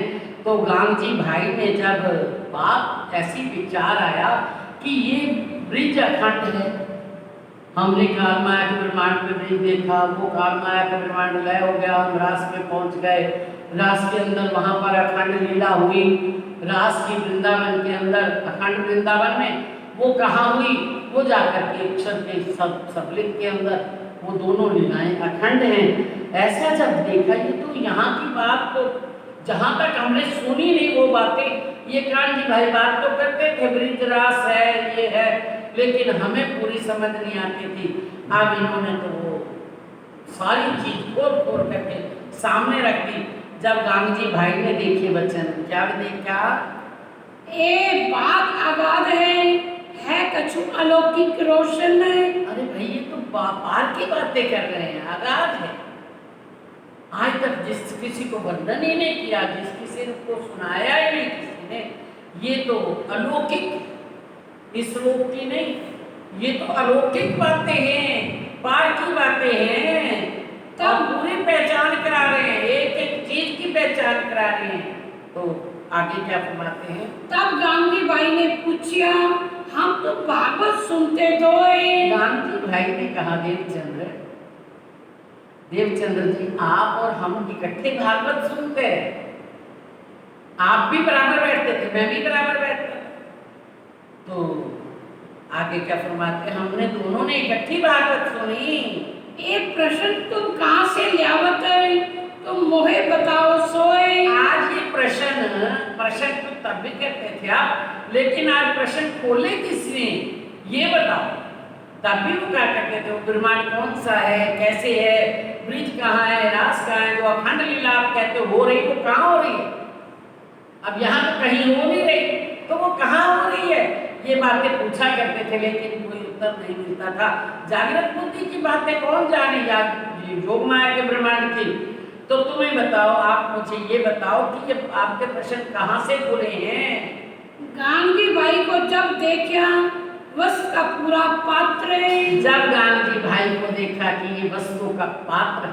तो गांधी भाई ने जब बात ऐसी विचार आया कि ये ब्रिज अखंड है, हमने काल माया के ब्रह्मांड में ब्रिज देखा, वो काल माया का ब्रह्मांड लय हो गया, हम रास में पहुंच गए, रास के अंदर वहाँ पर अखंड लीला हुई, रास की वृंदावन के अंदर अखंड वृंदावन में वो कहाँ हुई, वो जाकर के अक्षर के सबलित के अंदर वो दोनों लीलाएं अखंड हैं। ऐसा जब देखा ये तो यहाँ की बात तो जहाँ तक हमने सुनी नहीं वो बातें, ये कांजी भाई बात तो करते थे ब्रिज रास है ये है, लेकिन हमें पूरी समझ नहीं आती थी। अब इन्होंने तो वो सारी चीज खोल खोल करके सामने रख दी। जब गांधी भाई ने देखे वचन, क्या देखा, ए बात आगाध है कछु अलौकिक रोशन है। अरे भाई ये तो पार की बातें कर रहे हैं, आगाध है। आज तक जिस किसी को वर्णन ही नहीं किया, जिस किसी को सुनाया ही नहीं किसी ने, ये तो अलौकिक, इस लोक की नहीं, ये तो अलौकिक बातें हैं, पार की बातें हैं। तब पूरी पहचान करा रहे हैं, एक एक चीज की पहचान करा रहे हैं। तो आगे क्या फरमाते हैं, तब गांधी भाई ने पूछा हम तो भागवत सुनते तो। गांधी भाई ने कहा देवचंद्र जी आप और हम इकट्ठे भागवत सुनते हैं, आप भी बराबर बैठते थे, मैं भी बराबर बैठता था। तो आगे क्या फरमाते, हमने दोनों ने इकट्ठी भागवत सुनी। एक प्रश्न तुम कहाँ से लियावत है, तुम मोहे बताओ सोए। आज ये प्रश्न तो तब भी कहते थे आप, लेकिन आज प्रश्न खोले किसने ये बताओ। तब भी वो क्या करते थे, ब्रह्मांड कौन सा है, कैसे है, ब्रिज कहाँ है, रास कहाँ है, जो अखंड लीला आप कहते हो रही, वो कहाँ हो रही है। अब यहाँ तो कहीं हो नहीं रही, तो वो कहाँ हो रही है, ये बातें पूछा करते थे, लेकिन कोई उत्तर नहीं मिलता था। जागृत बुद्धि की बातें कौन जाने, योग माया के ब्रह्मांड की। तो तुम्हें बताओ, आप मुझे ये बताओ कि ये आपके प्रश्न कहाँ से खुले हैं। गांधी भाई को जब देखा वस्तु का पूरा पात्र है। जब गांधी भाई को देखा कि ये वस्तु का पात्र,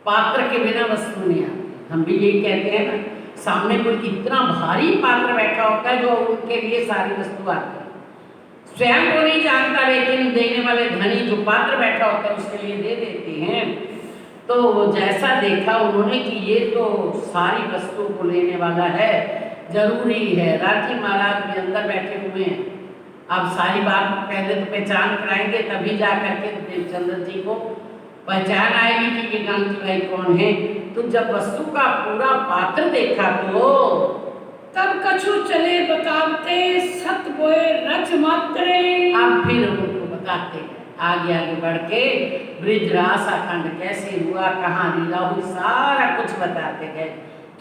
पात्र के बिना वस्तु नहीं आती। हम भी यही कहते हैं ना, सामने कोई इतना भारी पात्र बैठा होता है जो उनके लिए सारी वस्तु आती है, स्वयं को नहीं जानता, लेकिन देने वाले धनी जो पात्र बैठा होता है उसके लिए दे देते हैं। तो वो जैसा देखा उन्होंने कि ये तो सारी वस्तुओं को लेने वाला है, जरूरी है। राजी महाराज भी अंदर बैठे हुए हैं। अब सारी बात पहले तो पहचान कराएंगे, तभी जा करके देवचंद्र जी को पहचान आएगी कि ये गांधी भाई कौन है। तो जब वस्तु का पूरा पात्र देखा तो तब कछु चले बताते सत बोए रच मात्रे। अब फिर उनको बताते गए, आगे आगे बढ़ के ब्रिजरास अखंड कैसे हुआ, कहाँ लीला हुई, सारा कुछ बताते गए।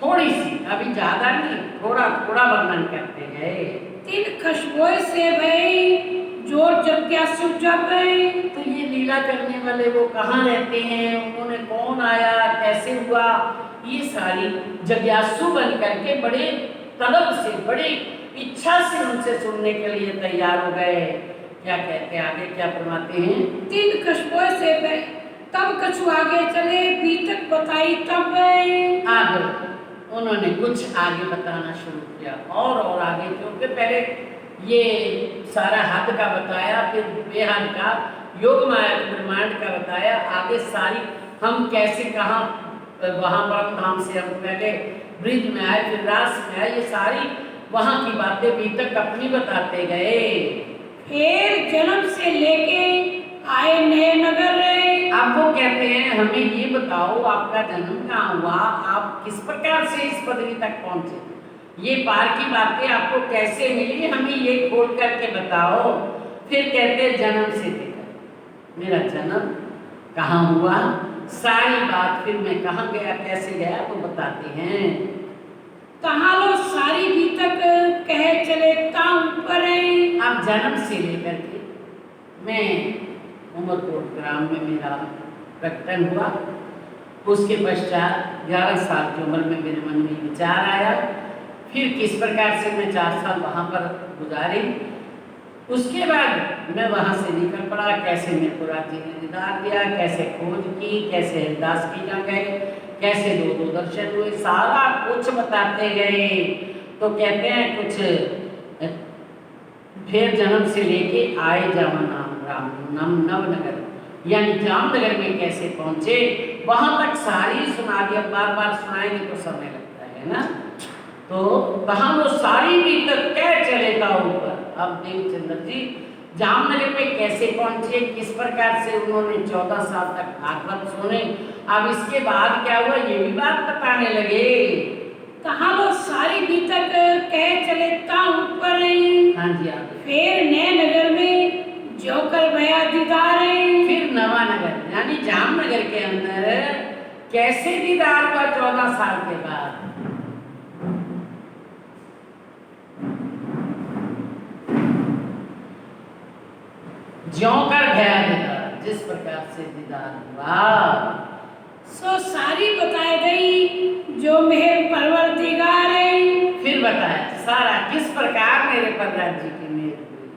थोड़ी सी, अभी ज्यादा नहीं, थोड़ा थोड़ा वर्णन करते गए। तीन खशबोए से भई जोर जिज्ञासु जब गए। तो ये लीला करने वाले वो कहाँ रहते हैं, उन्होंने कौन आया, कैसे हुआ, ये सारी जिज्ञासु बन करके बड़े तलब से, बड़ी इच्छा से उनसे सुनने के लिए तैयार हो गए। क्या कहते हैं आगे, क्या फरमाते हैं? तीन खशबोए से भई तब कछु आगे चले बीतक बताई तब गए। आगे उन्होंने कुछ आगे बताना शुरू किया और आगे, क्योंकि पहले ये सारा हद का बताया, फिर बेहद का, योग माया ब्रह्मांड का बताया, आगे सारी हम कैसे कहाँ वहाँ परम धाम से हम पहले ब्रिज में आए, फिर रास में आए, ये सारी वहाँ की बातें बीतक अपनी बताते गए। फिर जन्म से लेके आए नए नगर रहे। अब वो कहते हैं हमें ये बताओ आपका जन्म कहाँ हुआ, आप किस प्रकार से इस पदवी तक पहुँचे, ये पार की बातें आपको कैसे मिली, हमें ये खोल करके बताओ। फिर कहते हैं जन्म से लेकर मेरा जन्म कहाँ हुआ, सारी बात, फिर मैं कहाँ गया, कैसे गया, वो बताते हैं। कहाँ लो सारी बीतक कहे चले ता ऊपर है। अब जन्म से लेकर के मैं उमरकोट ग्राम में मेरा प्रकटन हुआ, उसके पश्चात 11 साल की उम्र में मेरे मन में विचार आया, फिर किस प्रकार से मैं 4 साल वहाँ पर गुजारे, उसके बाद मैं वहाँ से निकल पड़ा, कैसे मेरे को राज्य ने दीदार दिया, कैसे खोज की, कैसे हरदास की जा गए, कैसे दो दर्शन हुए, सारा कुछ बताते गए। तो कहते हैं कुछ फिर जन्म से लेके आए जामना राम नवनगर, यानी जामनगर में कैसे पहुँचे, वहाँ तक सारी सुना दिया। बार बार सुनाएंगे तो समय लगता है ना, तो कहाँ वो सारी बीतक कह चलेगा ऊपर। अब देवचंद्र जी जामनगर में कैसे पहुँचे, किस प्रकार से उन्होंने 14 साल तक भागवत सुने, अब इसके बाद क्या हुआ ये भी बात बताने लगे। कहाँ लो सारी बीतक कह चले ता ऊपर है। हाँ जी आगे। फिर नए नगर में जो कल भया दीदार है। फिर नवानगर यानी जामनगर के अंदर कैसे दीदार हुआ 14 साल के बाद। ज्यों कर भया दीदार, जिस प्रकार से दीदार हुआ सो सारी बताई गई जो मेहर परवर दिगार है। फिर बताया सारा किस प्रकार मेरे पर राज्य की मेहर हुई,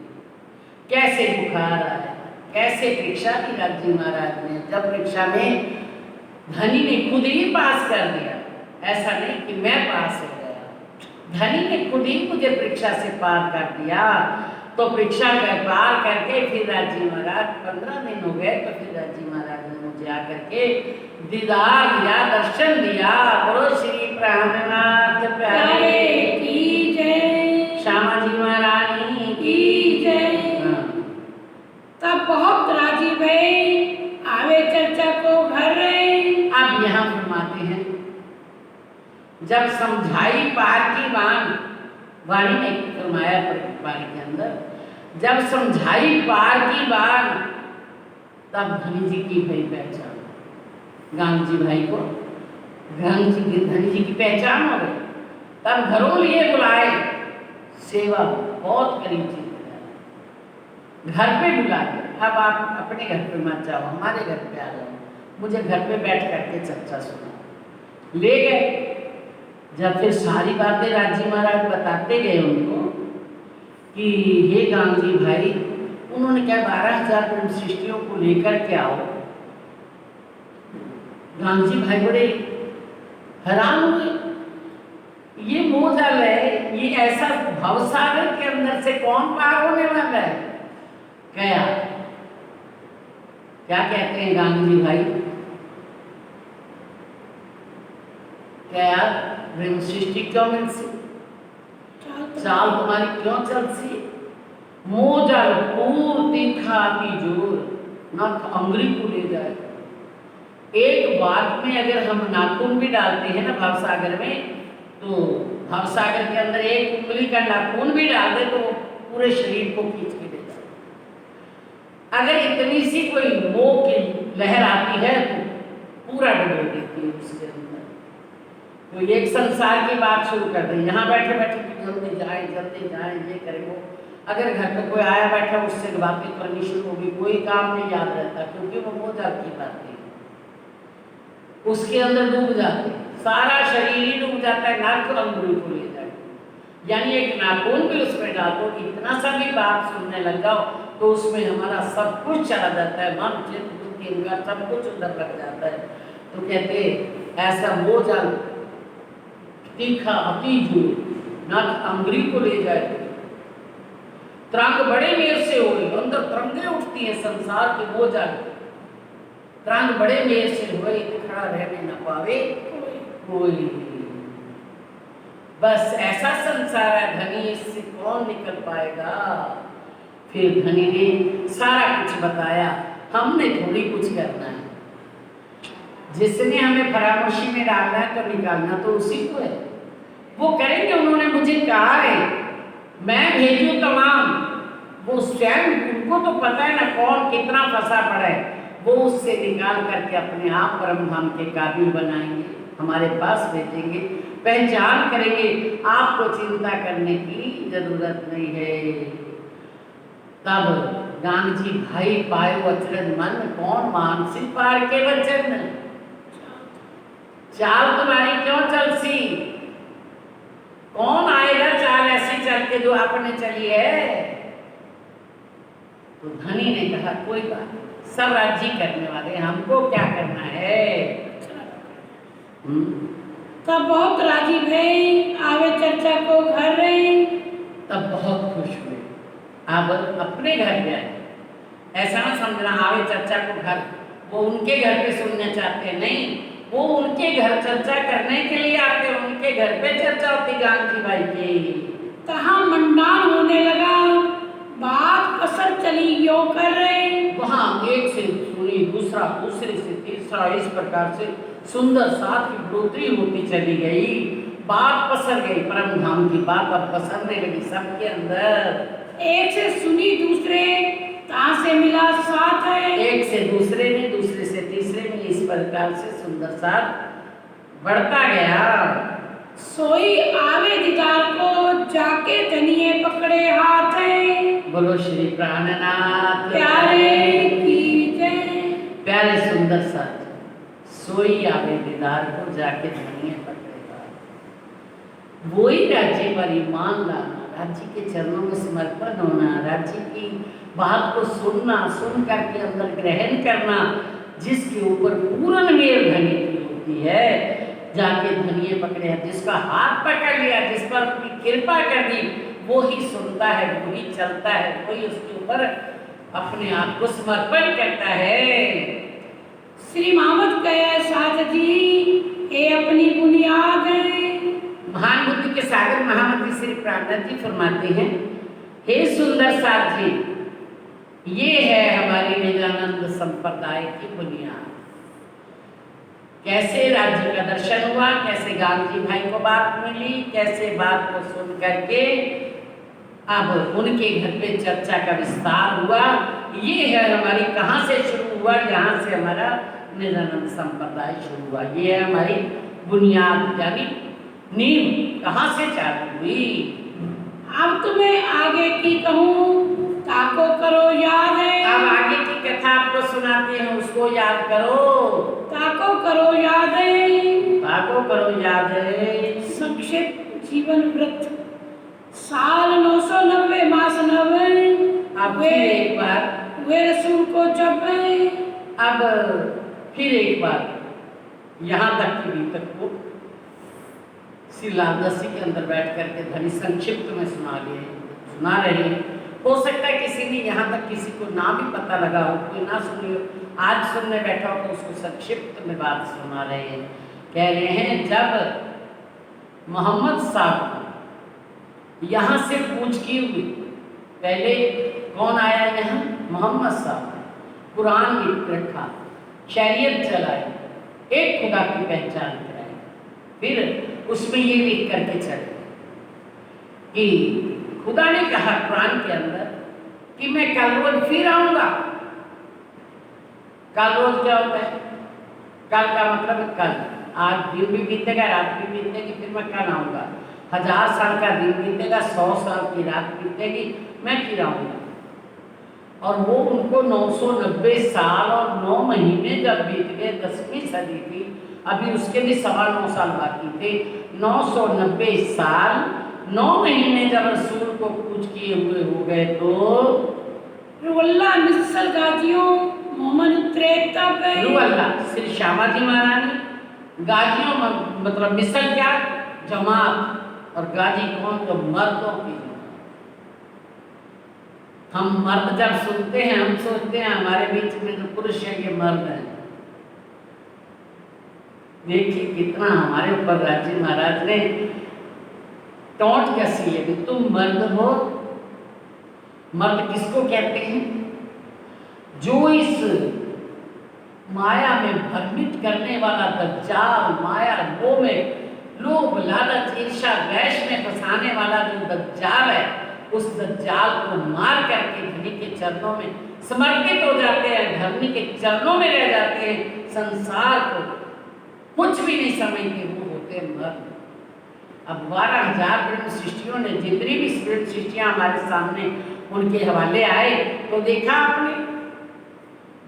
कैसे बुखार आया, कैसे परीक्षा दी राज्य महाराज ने। जब परीक्षा में धनी ने खुद ही पास कर दिया, ऐसा नहीं कि मैं पास हो गया, धनी ने खुद ही मुझे परीक्षा से पार कर दिया। तो परीक्षा कर पार करके फिर राज्य महाराज 15 दिन हो गए, तो फिर राज्य महाराज ने मुझे आकर के दीदार दिया, दर्शन दिया। बोलो श्री प्राणनाथ प्यारे की जय, श्यामा जी महारानी की जय। तब बहुत राजी भई आवे चर्चा को घर रहे। अब यहाँ फरमाते हैं जब समझाई पार की वाणी में फरमाया वाणी के अंदर, जब समझाई पार की बात, तब धनी जी की भाई पहचान, गांधी भाई को धनी जी की पहचान हो गई। तब घरों लिए बुलाए, सेवा बहुत करी थी, घर पे बुला के अब आप अपने घर पे मत जाओ, हमारे घर पे आ जाओ, मुझे घर पे बैठ करके चर्चा सुना। ले गए। जब फिर सारी बातें राज्य महाराज बताते गए उनको कि हे गांधी भाई, उन्होंने क्या 12,000 ब्रह्म सृष्टियों को लेकर के आओ। गांधी भाई बड़े हैरान हुए, ये मोहजल है, ये ऐसा भवसागर के अंदर से कौन पार होने वाला है। क्या कहते हैं गांधी भाई, प्रेम सृष्टि क्यों मिलसी, चाल तुम्हारी क्यों चलसी। मोजल पूर्ति खाती जोर, नख अंगुरी को ले जाए। एक बात में अगर हम नाखून भी डालते हैं ना भवसागर में, तो भवसागर के अंदर एक उंगली का नाखून भी डाल दे तो पूरे शरीर को खींच के ले जाए। अगर इतनी सी कोई मोह की लहर आती है तो पूरा डुबो देती है उसके अंदर। तो एक संसार की बात शुरू कर दे, यहाँ बैठे बैठे जल्दी जाए ये करे वो। अगर घर पे कोई आया बैठा उससे बातें करनी शुरू होगी, कोई काम नहीं याद रहता, क्योंकि वो मोह जाती बातें उसके अंदर डूब जाते, सारा शरीर ही डूब जाता है, नाक अंगुली को ले जाए। यानी एक नाखून भी उसमें डालो, इतना सा भी बात सुनने लग जाओ तो उसमें हमारा सब कुछ चला जाता है, मन चित्त बुद्धि अहंकार सब कुछ उधर लग जाता है। तो कहते ऐसा वो जल तीखा अति जोर, नाक अंगुली को ले जाए। तरंग बड़े मेर से हो, अंदर तरंगे उठती है संसार की, वो जल तरंग बड़े मेर से हुए, खड़ा रहने न पावे कोई। बस ऐसा संसार है धनी, इससे कौन निकल पाएगा। फिर धनी ने सारा कुछ बताया, हमने थोड़ी कुछ करना है, जिसने हमें परामर्शी में डालना है तो निकालना तो उसी को है, वो करेंगे। उन्होंने मुझे कहा है मैं भेजूं तमाम, वो स्वयं उनको तो पता है ना कौन कितना फंसा पड़ा है, वो उससे निकाल करके अपने आप परम धाम के काबिल बनाएंगे, हमारे पास भेजेंगे, पहचान करेंगे। आपको चिंता करने की जरूरत नहीं है। तब गांधी भाई पायो अचरज मन, कौन मानसी पार के वचन, चाल तुम्हारी क्यों चलसी, कौन आएगा चाल ऐसी चल के जो आपने चली है। तो धनी ने कहा कोई बात नहीं, सब राज्य करने वाले, हमको क्या करना है। तब बहुत राजी भई, आवे चर्चा को घर रही। तब बहुत खुश हुए, अब अपने घर पे आए। ऐसा ना समझना आवे चर्चा को घर, वो उनके घर पे सुनना चाहते नहीं, वो उनके घर चर्चा करने के लिए आते, उनके घर पे चर्चा होती गांधी भाई की। कहाँ मंडान होने लगा, बात असर चली यो कर रहे। वहाँ एक से सुनी, दूसरा दूसरे से तीसरा, इस प्रकार से सुंदर साथ की बढ़ोतरी होती चली गई, बात पसर गई, परम धाम की बात अब पसरने लगी सबके अंदर। एक से सुनी दूसरे, कहाँ से मिला साथ है, एक से दूसरे में, दूसरे से तीसरे में, इस प्रकार से सुंदर साथ बढ़ता गया। सोई आवे दीदार को, जाके धनिये पकड़े हाथ है। बोलो श्री प्राणनाथ प्यारे की जय। प्यारे सुंदर साथ सोई आवे दीदार को, जाके धनिये पकड़े हाथ। वही राज्य पर ईमान लाना, राज्य के चरणों में समर्पण होना, राज्य की बात को सुनना, सुन करके अंदर ग्रहण करना, जिसके ऊपर पूर्ण मेल धनी की होती है, जाके धनिये पकड़े हैं, जिसका हाथ पकड़ लिया, जिस पर अपनी कृपा कर दी, वो ही सुनता है, वो ही चलता है, वही उसके ऊपर अपने आप को समर्पण करता है। श्री महामत कहे साथ जी, ये अपनी बुनियाद है। महान बुद्धि के सागर महामती श्री प्राणनाथ जी फरमाते हैं, हे सुंदर साथ जी, ये है हमारी निजानंद संप्रदाय की बुनियाद। कैसे राज्य का दर्शन हुआ, कैसे गांधी भाई को बात मिली, कैसे बात को सुन करके अब उनके घर पे चर्चा का विस्तार हुआ। ये है हमारी कहाँ से शुरू हुआ, यहाँ से हमारा निजानंद संप्रदाय शुरू हुआ। ये है हमारी बुनियाद, यानी नींव कहाँ से चालू हुई। अब तुम्हें आगे की कहूँ, ताको करो याद है। अब आगे की कथा आपको सुनाते हैं, उसको याद करो। ताको करो याद है, ताको करो याद है। संक्षिप्त जीवन वृत्त, साल 990 मास 90। अब फिर एक बार वे रसूल को जब अब फिर एक बार यहाँ तक की भी तक को श्री लालदासी के अंदर बैठ करके धनी संक्षिप्त में सुना रहे हैं। हो सकता है किसी ने यहाँ तक किसी को ना भी पता लगा हो, कोई ना सुनी हो, आज सुनने बैठा हो तो उसको संक्षिप्त में बात सुना रहे हैं। कह रहे हैं जब मोहम्मद साहब यहाँ से पूछ की हुई। पहले कौन आया यहाँ? मोहम्मद साहब कुरान लिख रखा, शरीयत चलाई, एक खुदा की पहचान कराई, फिर उसमें ये लिख करके चले कि खुदा ने कहा कुरान के अंदर कि मैं कल रोज फिर आऊंगा। कल रोज क्या होता है? कल का मतलब कल, आज दिन भी बीतेगा, रात भी बीतेगी, फिर मैं कल आऊंगा। 1000 साल का दिन बीतेगा, 100 साल की रात बीतेगी, मैं फिर आऊंगा। और वो उनको 990 साल और 9 महीने जब बीत गए, 10वीं सदी थी, अभी उसके भी 9.25 साल बाकी थे। 990 साल 9 महीने जब रसूल को पूछ किए हुए हो गए तो रुअल्ला मिसल गाजियों मोहम्मद उतरे तब रुअल्ला श्री श्यामा जी महारानी, गाजियों मतलब मिसल क्या? जमात, और गाजी कौन? तो मर्दों की। हम मर्द जब सुनते हैं हम सोचते हैं हमारे बीच में जो पुरुष है ये मर्द है। देखिए कितना हमारे ऊपर राजी महाराज ने टोंट कसी है कि तुम मर्द हो। मर्द किसको कहते हैं? जो इस माया में भ्रमित करने वाला दज्जाल, माया लोभ में, लोभ लालच ईर्ष्या द्वेष में फंसाने वाला जो दज्जाल है, उस दज्जाल को मार करके धनी के चरणों में समर्पित हो जाते हैं, धनी के चरणों में रह जाते हैं, संसार को कुछ भी नहीं समझते, वो होते मर्द। अब 12,000 ब्रह्म सृष्टियों ने जितनी भी सृष्टियां हमारे सामने उनके हवाले आए तो देखा आपने,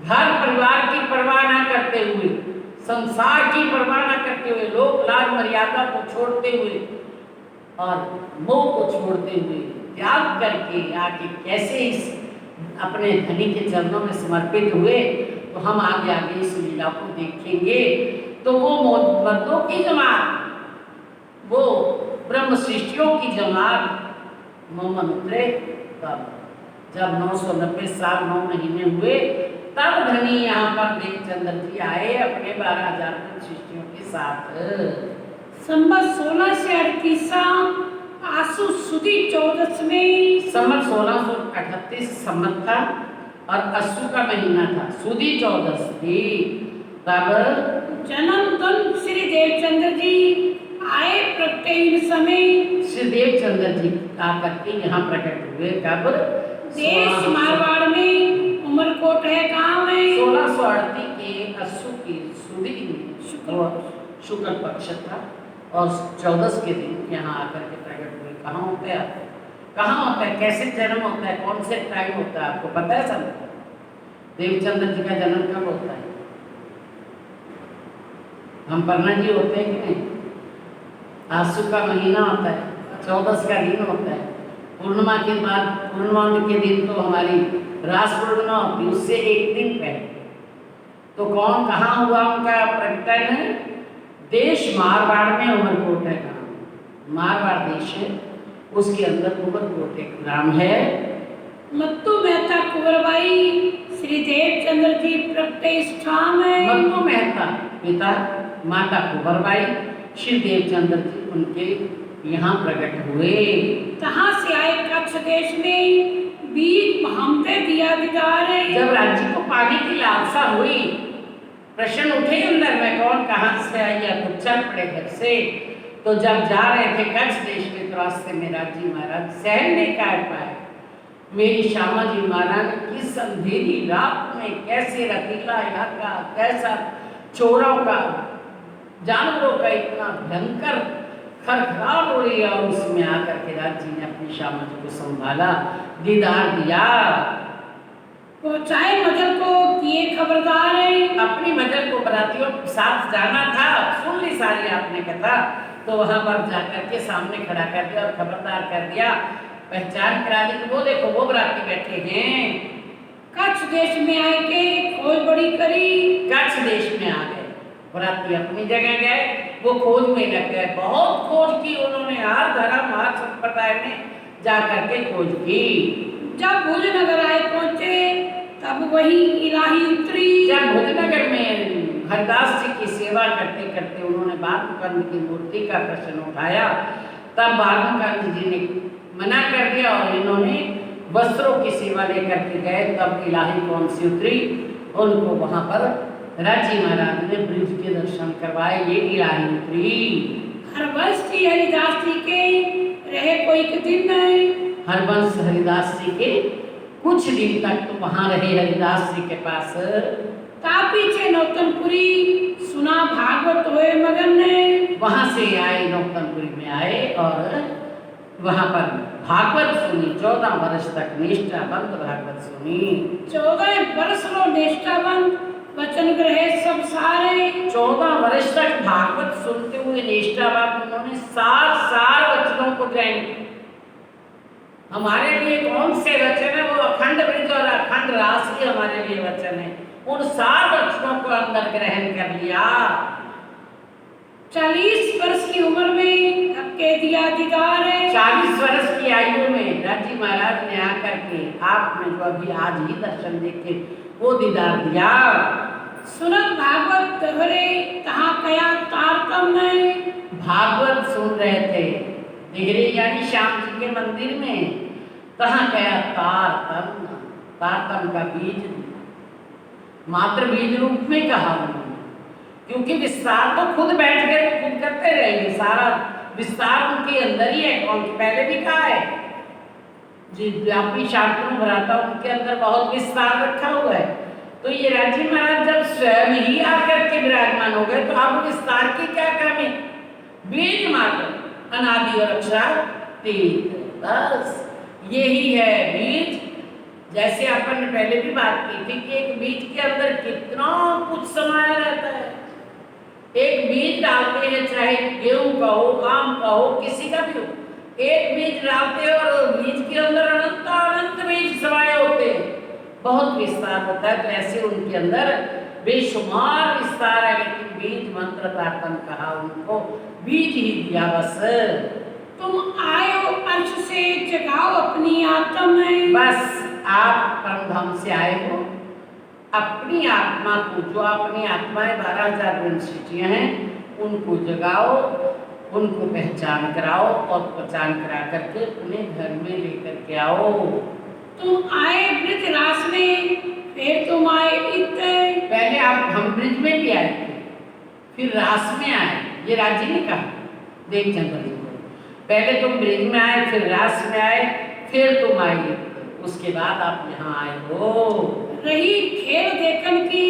घर परिवार की परवाह ना करते हुए, संसार की परवाह ना करते हुए, लोक लाज मर्यादा को छोड़ते हुए और मोह को छोड़ते हुए त्याग करके आके कैसे इस अपने धनी के चरणों में समर्पित हुए, तो हम आगे आगे इस लीला को देखेंगे। तो वो मर्दों की जमात, वो ब्रह्म सृष्टियों की जमात मोहम्मद उतरे तब, जब 990 साल 9 महीने हुए, तब धनी यहाँ पर देवचंद्र जी आए अपने 12,000 सृष्टियों के साथ। संवत 16 से 38 आसु सुदी 14 में, संवत 1638 संवत था और अस्सू का महीना था, सुदी 14 थी। तब जन्म दिन श्री देवचंद्र जी आए प्रत्यय समय, श्री देवचंद्र जी आकर के यहाँ प्रकट हुए। कब? देश मारवाड़ में, उमरकोट है गांव में। 1638 के अस्सू की सुदी शुक्ल पक्ष था और 14 के दिन यहाँ आकर के प्रकट हुए। कहाँ होता है? कहाँ होता है? कैसे जन्म होता है? कौन से टाइम होता है? आपको पता है सब? देवचंद्र जी का जन्म कब होता है? हम पन्ना जी होते हैं कि नहीं? आसू का महीना होता है, 14 का दिन होता है, पूर्णिमा के बाद, पूर्णिमा के दिन तो हमारी रास पूर्णिमा होती है, उससे एक दिन पहले। तो कौन कहाँ हुआ उनका प्रकटन? देश मारवाड़ में उमरकोट है गाँव, मारवाड़ देश है, उसके अंदर उमरकोट एक ग्राम है। मत्तू मेहता कुंवरबाई श्री देवचंद्र जी प्रतिष्ठा में, मत्तू मेहता पिता, माता कुंवरबाई, श्री देवचंद्र जी उनके यहाँ प्रकट हुए। कहाँ से आए? कच्छ देश में बीज भामते दिया दीदार। जब राज्य को पाने की लालसा हुई, प्रश्न उठे अंदर में कौन कहाँ से आई या तो चल पड़े घर से। तो जब जा रहे थे कच्छ देश में, तो रास्ते में राजी महाराज सहन नहीं कर पाए। मेरी श्यामा जी महाराज किस अंधेरी रात में कैसे रतीला इलाका, कैसा चोरों का, जानवरों का इतना भयंकर खरखराट हो रही है, और उसमें आकर के राजी ने अपनी श्यामा जी को संभाला, दीदार दिया। पहुँचाए मजल को किए खबरदार है। अपनी मजल को बरातियों के साथ जाना था, सुन ली सारी आपने कथा, तो वहां पर जाकर के सामने खड़ा कर दिया और खबरदार कर दिया, पहचान करा दी कि वो देखो वो बराती बैठे हैं। कच्छ देश में आए के खोज बड़ी करी। कच्छ देश में आ गए, बराती अपनी जगह गए, वो खोज में लग गए। बहुत खोज की उन्होंने, हर धर्म हर संप्रदाय में जा करके खोज की। जब भुजनगर आए पहुंचे तब वही इलाही उतरी। जब भुजनगर में हरिदास जी की सेवा करते करते उन्होंने बालमुकुंद की मूर्ति का प्रश्न उठाया। तब बालमुकुंद जी ने मना कर दिया और इन्होंने वस्त्रों की सेवा लेकर के गए। तब इलाही कौन सी उतरी, उनको वहाँ पर राजी महाराज ने ब्रिज के दर्शन करवाए। ये इलाही उतरी। हरवंश जी हरिदास जी के रहे कोई के दिन नहीं। हरवंश हरिदास जी के कुछ दिन तक तो वहाँ रहे हरिदास जी के पास। पीछे नौतनपुरी सुना भागवत हुए मगन ने। वहाँ से आए, नौतनपुरी में आए और वहाँ पर भागवत सुनी। 14 वर्ष तक निष्ठाबंद भागवत सुनी। 14 वर्ष रो निष्ठाबंद वचन ग्रहे सब सारे। 14 वर्ष तक भागवत सुनते हुए निष्ठाबंद उन्होंने 7 वचनों को ग्रहण किया। हमारे लिए कौन से वचन है, वो अखंड ब्रज और अखंड रास ही हमारे लिए वचन है। उन 7 वचनों को अंदर ग्रहण कर लिया। 40 वर्ष की उम्र में के दिया दीदार है। 40 वर्ष की आयु में राजी महाराज ने आकर के आप में जो अभी आज ही दर्शन देखे वो दीदार दिया। सुनत भागवत दोहरे तहाँ कया तारतम में। भागवत सुन रहे थे देहरे यानी श्याम जी के मंदिर में। तहाँ कया तारतम, तारतम का बीज मात्र बीज रूप में कहा उन्होंने, क्योंकि विस्तार तो खुद बैठ गए तो खुद करते रहेंगे। सारा विस्तार उनके अंदर ही है। कौन पहले भी कहा है जी, व्यापी शांतनु भराता उनके अंदर बहुत विस्तार रखा हुआ है। तो ये राजी महाराज जब स्वयं ही आकर के विराजमान हो गए तो अब विस्तार की क्या कमी। बीज मात्र अनादि और अक्षरातीत, बस यही है बीज। जैसे अपन ने पहले भी बात की थी कि एक बीज के अंदर कितना कुछ समाया रहता है। एक बीज डालते हैं, चाहे गेहूं का हो, आम का हो, किसी का भी हो, एक बीज डालते हैं और बीज के अंदर अनंत अनंत बीज समाये होते हैं। बहुत विस्तार होता है। तो ऐसे उनके अंदर बेशुमार विस्तार है। लेकिन बीज मंत्र तारतम कहा उनको, बीज ही दिया बस। तुम आयो अर्श से जगाओ अपनी आत्मा में। बस आप परमधाम से आए हो, अपनी आत्मा को, जो अपनी आत्माएं 12,000 विंसिटियाँ हैं, उनको जगाओ, उनको पहचान कराओ और पहचान करा करके उन्हें घर में लेकर के आओ। तुम आए ब्रिज रास में, फिर तुम आए इत्ते। पहले आप हम ब्रिज में भी आए थे, फिर रास में आए। ये राजी ने कहा देख चंद्र जी को, पहले तुम ब्रिज में आए, फिर रास में आए, फिर तुम आए, उसके बाद आप यहाँ आए हो। रही खेल देखन की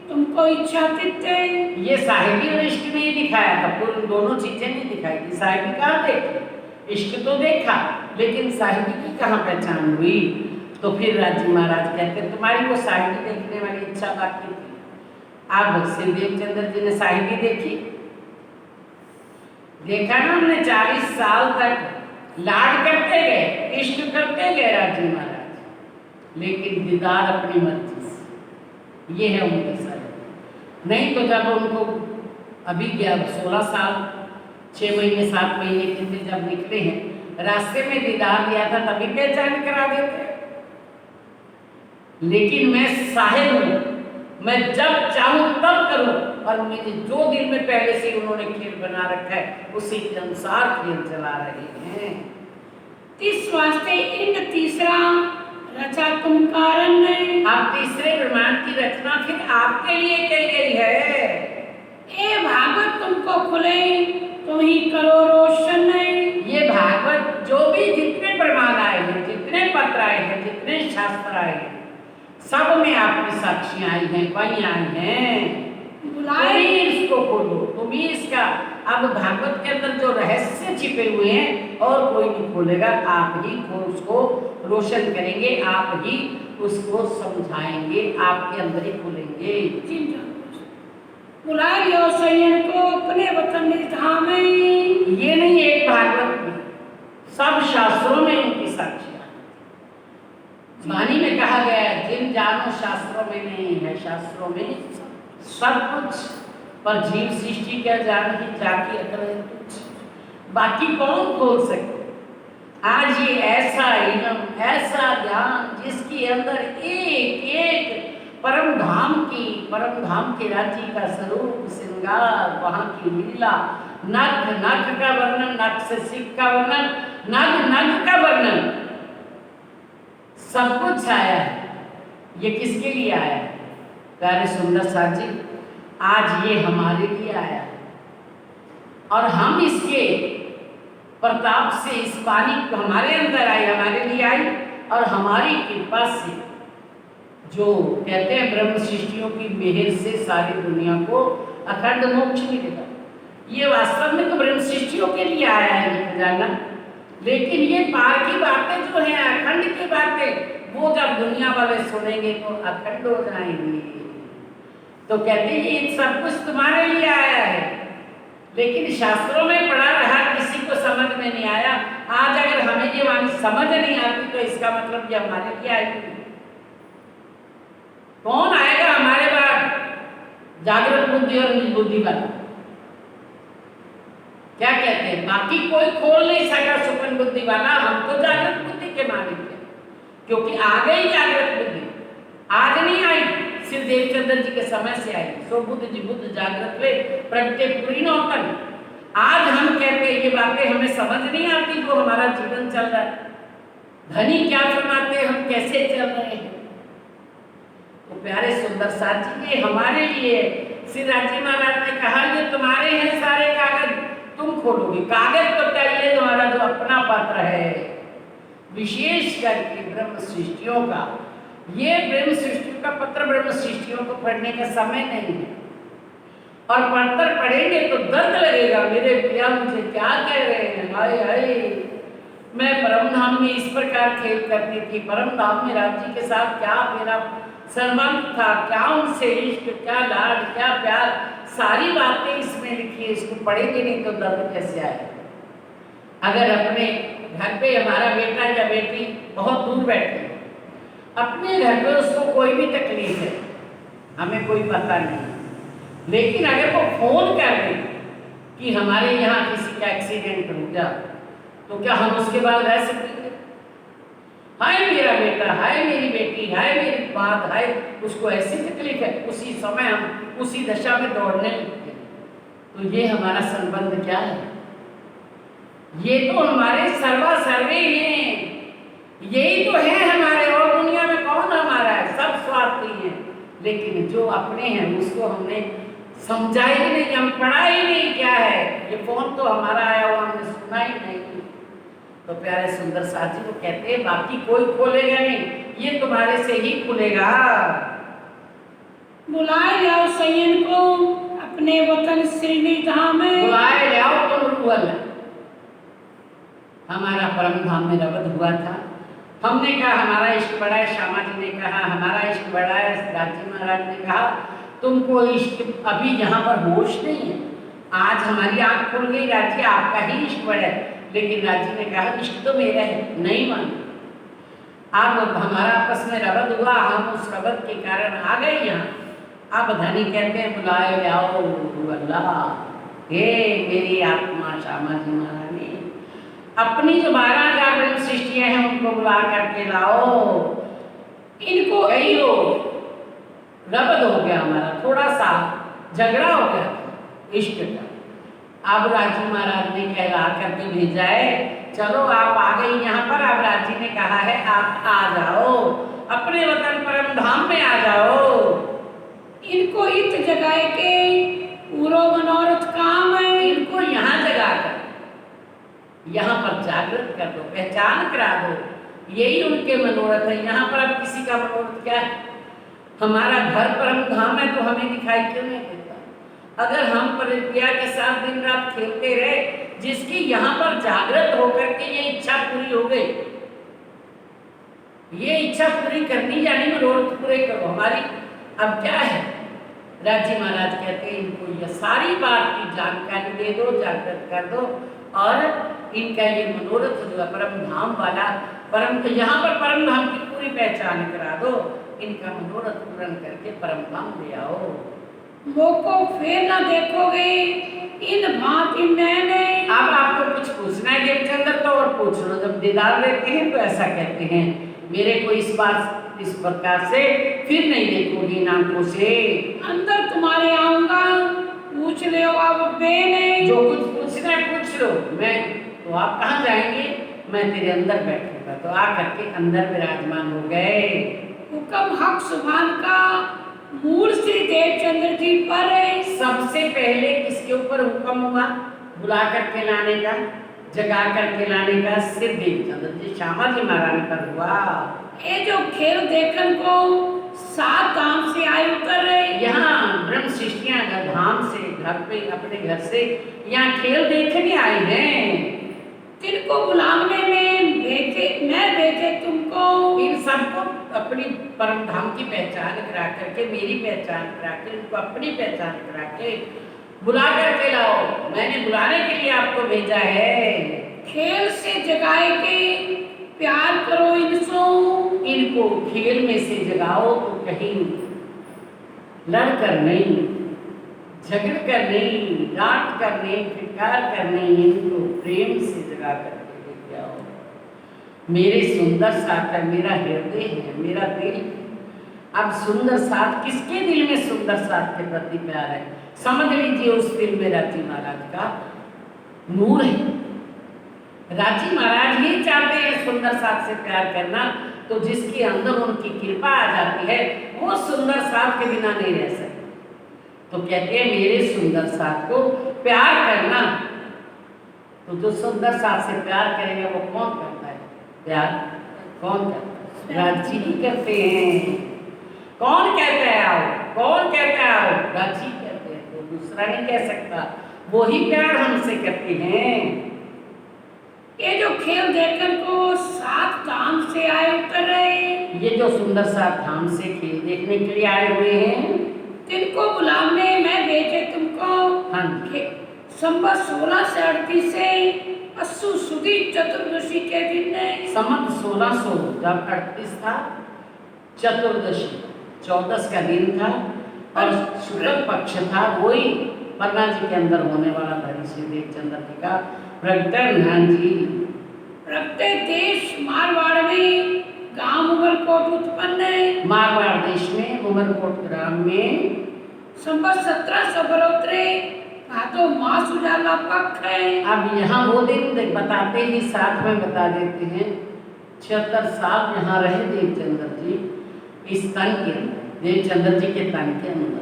तुमको इच्छा तित्ते। ये साहिबी और इश्क में ही दिखाया था, पूर्ण दोनों चीजें नहीं दिखाई थी। साहिबी कहाँ देखी, इश्क तो देखा, लेकिन साहिबी की कहाँ पहचान हुई। तो फिर राजी महाराज कहते तुम्हारी वो साहिबी देखने वाली इच्छा बाकी थी। आप श्रीदेव चंद्र जी ने साहिबी देखी, देखा ना हमने 40 साल तक लाड करते गए, इश्क करते गए राजी महाराज, लेकिन दीदार अपनी मर्जी से। ये है उनके साथ। नहीं तो जब उनको अभी 16 साल 6 महीने 7 महीने के थे जब निकले हैं, रास्ते में दीदार दिया था तभी पहचान करा देते। लेकिन मैं साहिब हूँ, मैं जब चाहूँ तब करूँ, और मुझे जो दिल में पहले से उन्होंने खेल बना रखा है उसी के अनुसार खेल चला रहे हैं। इस वास्ते इंद्र तीसरा रचा तुम कारण नहीं। अब तीसरे ब्रह्मांड की रचना फिर आपके लिए की गई है। ए भागवत तुमको खुले तुम ही करो रोशन नहीं। ये भागवत जो भी जितने प्रमाण आए हैं, जितने पत्र आए हैं, जितने शास्त्र आए हैं, सब में आपकी साक्षियां आई हैं, वही आई हैं। बुलाए इसको खोलो, तुम ही इसका अब भागवत के अंदर जो रहस्य छिपे हुए हैं और कोई नहीं खोलेगा, आप ही उसको रोशन करेंगे, आप ही उसको समझाएंगे, आपके अंदर ही खोलेंगे। बुला लियो सैयन को अपने वतन धाम में। ये नहीं एक भागवत में, सब शास्त्रों में इनकी साक्षियां। वाणी में कहा गया है जिन जानो शास्त्रों में नहीं है, शास्त्रों में सब कुछ, पर जीव सृष्टि क्या जान ही जाकी अकल है कुछ, बाकी कौन खोल सकते। आज ये ऐसा इल्म, ऐसा ज्ञान जिसके अंदर एक एक परम धाम के राज्य का स्वरूप श्रृंगार, वहाँ की लीला, नख नख का वर्णन, नख से सिख का वर्णन, नग नग का वर्णन, सब कुछ आया है। ये किसके लिए आया है? प्यारे सुंदर साथ जी, आज ये हमारे लिए आया है और हम इसके प्रताप से इस वाणी को हमारे अंदर आई, हमारे लिए आई और हमारी कृपा से जो कहते हैं ब्रह्म सृष्टियों की मेहर से सारी दुनिया को अखंड मोक्ष मिलेगा। ये वास्तव में तो ब्रह्म सृष्टियों के लिए आया है ये खजाना, लेकिन ये पार की बातें जो हैं, अखंड की बातें, वो जब दुनिया वाले सुनेंगे तो अखंड हो जाएंगे। तो कहते हैं ये सब कुछ तुम्हारे लिए आया है, लेकिन शास्त्रों में पढ़ा रहा, किसी को समझ में नहीं आया। आज अगर हमें ये वाणी समझ नहीं आती तो इसका मतलब ये हमारे लिए आएगी। कौन आएगा हमारे बाद? जागृत बुद्धि और निर्बुद्धि वाला। क्या कहते हैं? बाकी कोई खोल नहीं सका सुपन बुद्धि वाला, हम तो जागृत बुद्धि के मालिक हैं, क्योंकि आ गई जागृत बुद्धि, आज नहीं आई, श्री देवचंद्र जी के समय से आई। सो बुद्ध जी बुद्ध जागृत ले प्रत्येक पूरी नौतन। आज हम कहते हैं ये बातें हमें समझ नहीं आती, जो हमारा जीवन चल रहा है। धनी क्या फरमाते, हम कैसे चल रहे हैं। तो प्यारे सुंदर साथ जी, ये हमारे लिए श्री राजी महाराज ने कहा ये तुम्हारे हैं सारे कागज, तुम खोलोगे। कागज तो चाहिए तुम्हारा जो अपना पत्र है, विशेष करके ब्रह्म सृष्टियों का। ये ब्रह्म सृष्टियों का पत्र ब्रह्म सृष्टियों को पढ़ने का समय नहीं है, और पढ़कर पढ़ेंगे तो दर्द लगेगा। मेरे पिया मुझे क्या कह रहे हैं, हाय हाय, मैं परम धाम में इस प्रकार खेल करती थी, परम धाम में राम जी के साथ क्या मेरा संबंध था, क्या उनसे इश्क, क्या लाड, क्या प्यार, सारी बातें इसमें लिखी है। इसको पढ़ेंगे नहीं तो दर्द कैसे आए। अगर अपने घर पे हमारा बेटा या बेटी बहुत दूर बैठे, अपने घर पे उसको कोई भी तकलीफ है, हमें कोई पता नहीं, लेकिन अगर वो फोन कर दे कि हमारे यहाँ किसी का एक्सीडेंट हो गया, तो क्या हम उसके बाद रह सकते? हाय मेरा बेटा, हाय मेरी बेटी, हाय मेरी बात, हाय उसको ऐसी तकलीफ है, उसी समय हम उसी दशा में दौड़ने लगते हैं। तो ये हमारा संबंध क्या है? ये तो हमारे सर्वा सर्वे हैं, यही तो है हमारे, और दुनिया में कौन हमारा है? सब स्वार्थी हैं, लेकिन जो अपने हैं उसको हमने समझा ही नहीं, हम पढ़ा ही नहीं क्या है। ये फोन तो हमारा आया हुआ हमने सुना ही नहीं। तो प्यारे सुंदर साथ जी को कहते हैं बाकी कोई खोलेगा नहीं, ये तुम्हारे से ही खुलेगा। बुलाए जाओ सैयन को अपने वतन श्रीनिधाम में, बुलाए जाओ तो रुअल। हमारा परम धाम में रवद हुआ था, हमने कहा हमारा इश्क बड़ा है, श्यामा जी ने कहा हमारा इश्क बड़ा है, राजी महाराज ने कहा तुमको इश्क अभी यहाँ पर होश नहीं है। आज हमारी आंख खुल गई, राजी आपका ही इश्क बड़ा है, लेकिन राजी ने कहा इश्क तो मेरा है, नहीं मान। अब हमारा आपस में रवद हुआ, हम उस रवद के कारण आ गए यहाँ। अब धनी कहते हैं बुलाए जाओ अल्लाह, हे मेरी आत्मा श्यामा जी महारानी, अपनी जो 12,000 ब्रह्म सृष्टियां हैं उनको बुला करके लाओ, इनको कहियो। रबद हो गया हमारा, थोड़ा सा झगड़ा हो गया इश्क का। अब राजी महाराज ने कहला करके भेजा है, चलो आप आ गई यहाँ पर। अब राजी ने कहा है आप आ जाओ, अपने वतन परम धाम में आ जाओ। इनको इत जगाए के पूरो मनोरथ काम है, इनको यहाँ जगा कर यहाँ पर जागृत कर दो, पहचान करा दो, यही उनके मनोरथ है। यहाँ पर अब किसी का मनोरथ क्या है? हमारा घर परम धाम है तो हमें दिखाई क्यों नहीं देता? अगर हम परिप्रिया के साथ दिन रात खेलते रहे, जिसकी यहाँ पर जागृत होकर के ये इच्छा पूरी हो गई, ये इच्छा पूरी करनी यानी मनोरथ पूरे करो हमारी। अब क्या है? राजी महाराज कहते हैं इनको ये सारी बात की जानकारी दे दो, जागृत कर दो, और इनका ये मनोरथ जो है परम धाम वाला, परम यहाँ पर परम धाम की पूरी पहचान करा दो, इनका मनोरथ पूर्ण करके परम धाम ले आओ। मोको फिर ना देखोगे इन भांति मैंने। अब आपको कुछ पूछना है देवचंद्र तो और पूछ लो, जब दीदार लेते हैं तो ऐसा कहते हैं। मेरे को इस बात इस प्रकार से फिर नहीं देखोगी इन आंखों से। अंदर तुम्हारे आऊंगा, पूछ ले अब बेने। जो कुछ पूछना है पूछ लो, मैं तो आप कहाँ जाएंगे, मैं तेरे अंदर बैठूंगा। तो आकर के अंदर विराजमान हो गए। हुक्म हक सुभान का मूल श्री देवचंद्र जी पर। सबसे पहले किसके ऊपर हुक्म हुआ बुला करके लाने का, जगा करके लाने का? श्री देवचंद्र जी श्यामा जी महाराज पर हुआ। ये जो खेल देखने को 7 धाम से आए उतर रहे, यहाँ ब्रह्म शिष्टियां धाम से घर पे अपने घर से यहाँ खेल देखने आए हैं। तिनको बुलाने में भेजे, मैं भेजे तुमको। इन सबको अपनी परम धाम की पहचान करा करके, मेरी पहचान करा के, इनको अपनी पहचान करा के बुला करके लाओ। मैंने बुलाने के लिए आपको भेजा है। खेल से जगाए के प्यार करो इनसो। इनको खेल में से जगाओ तो कहीं लड़ कर नहीं, झगड़ कर नहीं, डांट कर नहीं, फिटकार कर नहीं, इनको प्रेम से जगा करके लेके आओ। मेरे सुंदर साथ है, मेरा हृदय है, मेरा दिल। अब सुंदर साथ, किसके दिल में सुंदर साथ के प्रति प्यार है? समझ लीजिए उस दिल में राजी महाराज का नूर है। राजी महाराज ही चाहते हैं सुंदर साथ से प्यार करना, तो जिसके अंदर उनकी कृपा आ जाती है वो सुंदर साथ के बिना नहीं रह सकते। तो कहते हैं मेरे सुंदर साथ को प्यार करना। तो जो सुंदर साथ से प्यार करेगा वो कौन करता है प्यार? कौन करता है? राजी ही करते हैं। कौन कहता है आओ? कौन कहता है आओ? राजी कहते हैं, तो दूसरा नहीं कह सकता। वो ही प्यार हमसे करते हैं। ये जो खेल देखने को 7 धाम से आए उतर रहे, ये जो सुंदर साथ धाम से खेल देखने के लिए आए हुए हैं, तिनको बुलाने मैं भेजे तुमको। हाँ, संवत 16 से 38 से अस्सु सुदी चतुर्दशी के दिन संवत 1600 जब 38 था, चतुर्दशी 14 का दिन था और शुक्ल पक्ष था। वही पन्ना जी के अंदर होने वाला धरी श्री देवचंद्र जी का प्रकटन। हाँ जी, प्रत्येक देश मारवाड़ में गांव उमरकोट उत्पन्न है। मारवाड़ देश में उमरकोट ग्राम में संवत 1700 बरोत्रे भादो मास उजाला पक्ष है। अब यहाँ वो दिन बताते ही साथ में बता देते हैं। 76 साल यहाँ रहे देवचंद्र जी इस तन के अंदर, देवचंद्र जी के तन के अंदर।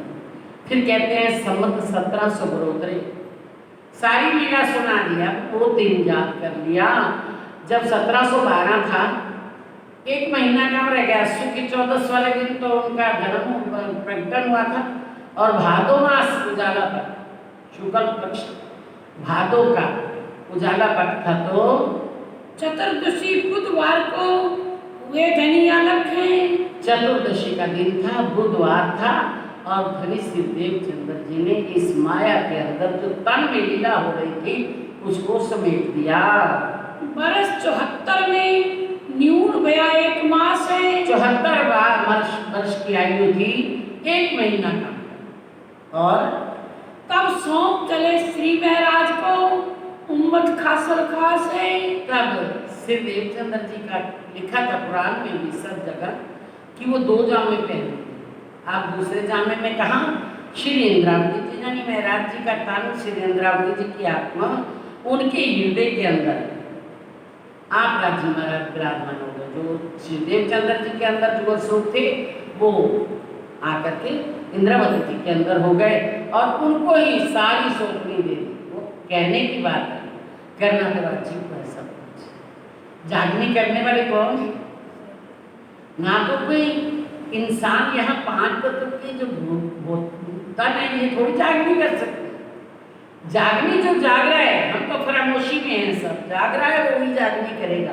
फिर कहते हैं संवत 1700 बरोत्रे, सारी लीला सुना दिया, वो दिन याद कर लिया। जब 1712 था, 1 महीना कम रह गया। अस्सु की 14 वाले दिन तो उनका धर्म प्रकटन हुआ था और भादो मास उजाला पक्ष, शुक्ल पक्ष भादो का उजाला पक्ष था। तो चतुर्दशी बुधवार को हुए धनिया लखे। चतुर्दशी का दिन था, बुधवार था और धनी श्री देवचंद्र जी ने इस माया के अंदर जो तन में लीला हो रही थी उसको समेट दिया। बरस 74 में न्यून भया 1 मास है। 74 वर्ष की आयु थी, 1 महीना का। और तब सौंप चले श्री महाराज को उम्मत खासल खास है। तब श्री देवचंद्र जी का लिखा था पुराण में भी सब जगह कि वो 2 जामे पहने। आप दूसरे जामे में कहा? श्री इंद्रावती जी यानी महाराज जी का तन, श्री इंद्रावती जी की आत्मा उनके हृदय के अंदर आप राजी महाराज विराजमान हो गए। जो श्री देवचंद्र जी के अंदर जो स्वरूप थे वो आकर के इंद्रावती जी के अंदर हो गए और उनको ही सारी सौंपनी दे दी। वो कहने की बात है, करना तो राजी को है सब कुछ। जागनी करने वाले कौन? ना तो कोई इंसान यहाँ 5 तत्व की जो तन है ये थोड़ी जागनी कर सकते। जागनी जो जाग रहा है, हम तो खामोशी में हैं, सब जाग रहा है वो ही जागनी करेगा।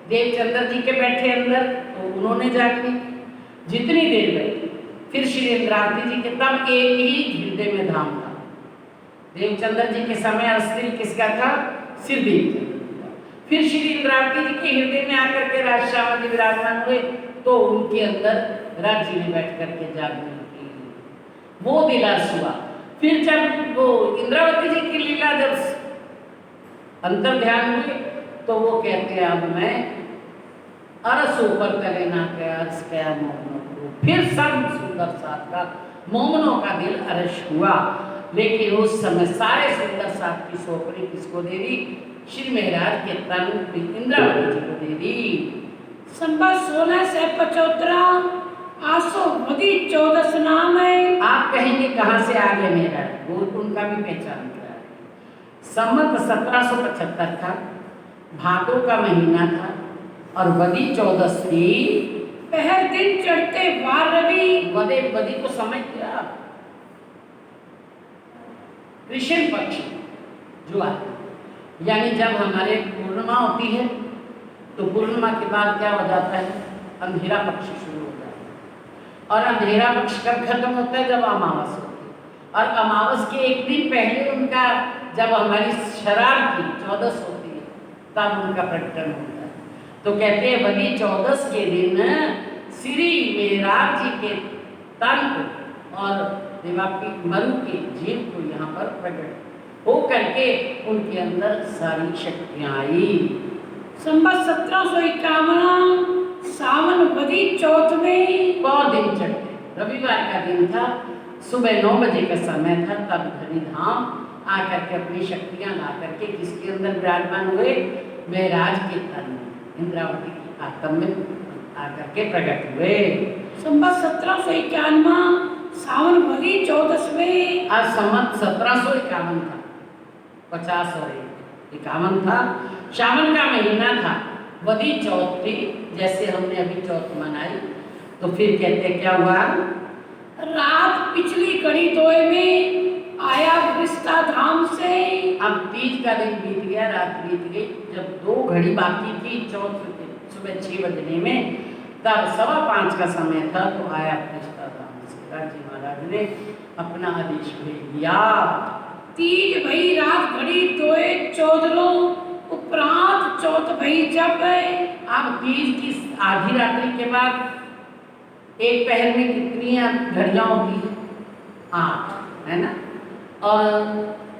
देवचंद्र जी के बैठे अंदर तो उन्होंने जागनी जितनी देर बैठी। फिर श्री इंद्रावती जी के तब एक ही हृदय में धाम था। देवचंद्र जी के समय अस्थिर किसका था? श्री देवचंद्र जी का। फिर श्री इंद्रावती जी के हृदय में आकर के राजश्यामा जी विराजमान हुए तो उनके अंदर राज्य में बैठ करके जागने की वो दिलास हुआ। फिर जब वो इंद्रावती जी की लीला जब अंतर ध्यान हुए तो वो कहते हैं अब मैं अरस ऊपर तले ना के अर्स कया मोमनों को। फिर सब सुंदर साथ का मोमनों का दिल अरश हुआ। लेकिन उस समय सारे सुंदर साथ की सोपड़ी किसको दे दी? श्री महाराज के तन इंद्रावती जी को दे दी। संवत 1675 आसो वदी 14 नाम है। आप कहेंगे कहाँ से आ गए मेरा? वो उनका भी पहचान क्या है। संवत 1775 था, भादों का महीना था और वदी 14वीं पहर दिन चढ़ते वार रवि। वदी को समझ गया, कृष्ण पक्ष जो आता, यानी जब हमारे पूर्णिमा होती है तो पूर्णिमा के बाद क्या हो जाता है? अंधेरा पक्ष शुरू हो जाता है। और अंधेरा पक्ष कब खत्म होता है? जब अमावस होती है। और अमावस के एक दिन पहले उनका, जब हमारी शराब की 14 होती है, तब उनका प्रकटन होता है। तो कहते हैं वदी 14 के दिन श्री महाराज जी के तन को और देवापी मरु के जीव को यहाँ पर प्रकट हो करके उनके अंदर सारी शक्तियाँ आई। संवत 1751 सावन वदी चौथ में बहुत दिन चढ़ते, रविवार का दिन था, सुबह 9 बजे का समय था। तब धनीधाम आकर के अपनी शक्तियाँ ला करके किसके अंदर विराजमान हुए? महाराज के तन में, इंद्रावती की आत्म में आकर के प्रकट हुए। संवत 1751 सावन वदी 14 में आज संवत 1751 था, 50 और 51 था, सावन का महीना था, वदी चौथ थी। जैसे हमने अभी चौथ मनाई तो फिर कहते क्या हुआ? रात पिछली कड़ी दोय में आया रिश्ता धाम से। अब तीज का दिन बीत गया, रात बीत गई। जब 2 घड़ी बाकी थी चौथ के सुबह 6 बजने में, तब 5:15 का समय था, तो आया रिश्ता धाम से। राजी महाराज ने अपना आदेश भेज दिया। तीज भई रात घड़ी दोय 14 उपरांत चौथ भई जब है। अब तीज की आधी रात्रि के बाद एक पहर में कितनी घड़ियाँ होती है? 8, है ना? और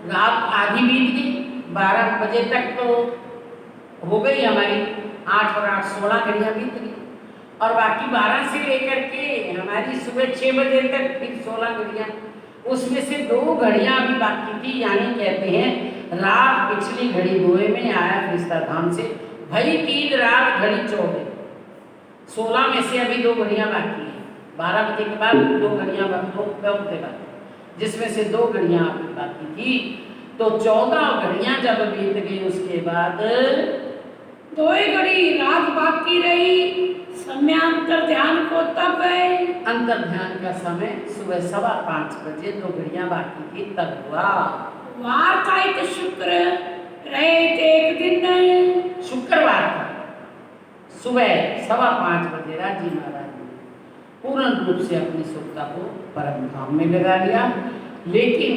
रात आधी बीत गई, 12 बजे तक तो हो गई हमारी, 8 और 8 16 घड़ियाँ बीत गई। और बाकी 12 से लेकर के हमारी सुबह 6 बजे तक फिर 16 घड़ियाँ, उसमें से 2 घड़ियाँ अभी बाकी थी। यानी कहते हैं रात पिछली घड़ी दोए में आया रिश्ता धाम से, भई तीज रात घड़ी 14, 16 में से अभी 2 घड़ियाँ बाकी हैं। 12 बजे के बाद 2 घड़ियाँ बाकी, जिसमें से 2 घड़ियाँ आपकी बाकी थी। तो 14 घड़ियाँ जब बीत गई, उसके बाद 2 घड़ी रात बाकी रही, समयांतर ध्यान को तब है। अंतर ध्यान का समय सुबह 5:15 बजे 2 घड़ियाँ बाकी थी, तब हुआ। वार था एक शुक्र रहे एक दिन। शुक्रवार था, सुबह 5:15 बजे राजी महाराज ने पूर्ण रूप से अपनी सुरता को परम धाम में लगा लिया। लेकिन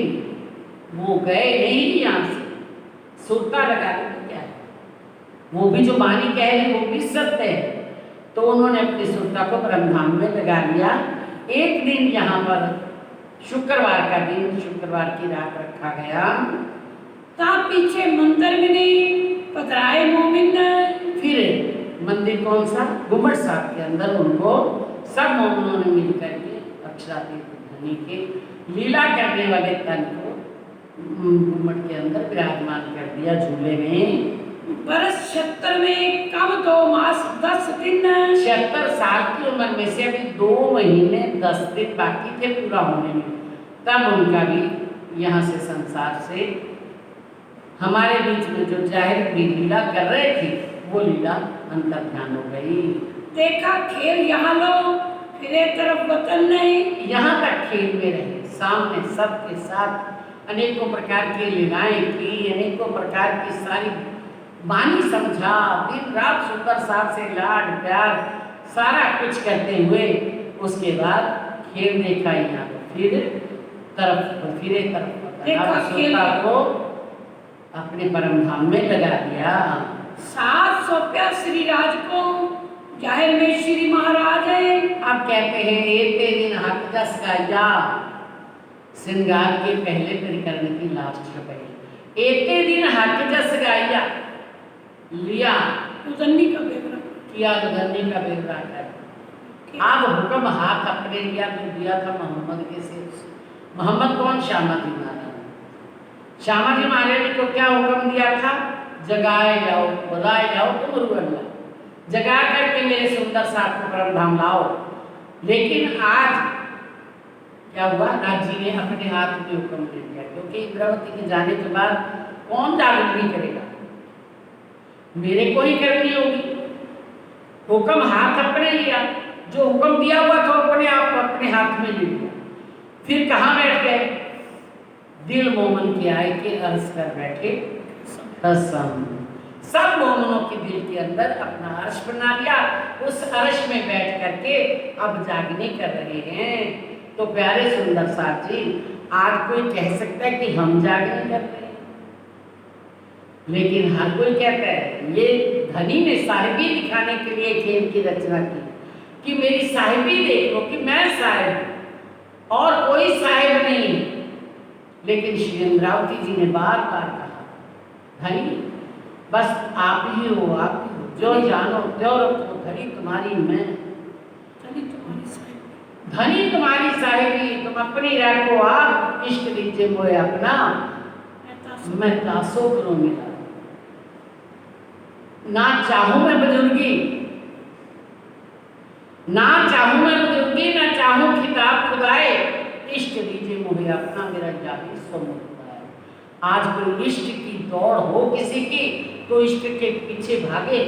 वो गए नहीं यहाँ से, सुरता लगा ली क्या है? वो भी जो वाणी कह रहे वो भी सत्य है। तो उन्होंने अपनी सुरता को परम धाम में लगा लिया। एक दिन यहाँ पर शुक्रवार का दिन, शुक्रवार की रात रखा गया। ता पीछे मंदिर में नहीं पधराए मोमिन। फिर मंदिर कौन सा? गुम्बद साहब के अंदर उनको सब मोमिनों ने मिल करके अक्षरातीत धनी के लीला करने वाले तन को गुम्बद के अंदर विराजमान कर दिया झूले में। बरस 76 में कम 2 मास 10 दिन। 76 साल की उम्र में से अभी 2 महीने 10 दिन बाकी थे पूरा होने में। तब उनका भी यहाँ से संसार से हमारे बीच में जो जाहिर भी लीला कर रहे थे, वो लीला अंतर ध्यान हो गई। देखा खेल यहाँ लो, फिर एक तरफ वतन नहीं। यहाँ तक खेल में रहे, सामने सबके साथ अनेकों प्रकार की लीलाएं की, अनेकों प्रकार की सारी वाणी समझा, दिन रात सुंदर साथ से लाड प्यार सारा कुछ करते हुए उसके बाद खेल देखा यहाँ फिर तरफ फिरे तरफ को अपने परम धाम में लगा दिया। 7 सौंपया श्री राज को, जाहिर में श्री महाराज है। अब कहते हैं एते दिन हक जस गाया, श्रृंगार के पहले परिकरण की लास्ट जो पहले एते दिन हक जस गाया लिया उतनी का विवरण याद करने का बेर रहा है। अब हुक्म हाथ अपने लिया तो दिया था मोहम्मद के सिर। मोहम्मद कौन? श्यामा जी महाराज। श्यामा जी महाराज ने तो क्या हुक्म दिया था? जगाए जाओ, बुलाए जाओ तुम रुअल्ला, जगा करके मेरे सुंदर साथ को परम धाम लाओ। लेकिन आज क्या हुआ? नाथ जी ने अपने हाथ में हुक्म ले लिया, क्योंकि इंद्रावती के जाने के बाद कौन जागृति करेगा? मेरे को ही करनी होगी। हुक्म हाथ अपने लिया, जो हुक्म दिया हुआ था अपने आप अपने हाथ में ले लिया। फिर कहाँ बैठ गए? दिल मोमन के आए के अर्ज कर बैठे कसम। सब मोमनों के दिल के अंदर अपना अर्श बना लिया, उस अर्श में बैठ करके अब जागने कर रहे हैं। तो प्यारे सुंदर साथ जी, आज कोई कह सकता है कि हम जागने कर रहे हैं, लेकिन हर कोई कहता है, ये धनी ने साहिबी दिखाने के लिए खेल की रचना की कि मेरी साहिबी देखो कि मैं साहिब हूं और कोई साहिब नहीं। लेकिन श्री इंद्रावती जी ने बार बार कहा, धनी बस आप ही हो, आप ही हो, जो जानो त्यो रखो, धनी तुम्हारी मैं, धनी तुम्हारी साहिबी, तुम अपनी रखो आप, इश्क दीजिए मोए अपना, मैं तासो करूं मिला। ना चाहूं मैं बुजुर्गी, ना चाहूं मैं बुजुर्गी, ना चाहूं खिताब खुदाए, इश्क दीजिए मुझे अपना, मेरा जाहिर सो मुक्ता है। आज कोई इश्क की दौड़ हो किसी की तो इश्क के पीछे भागे,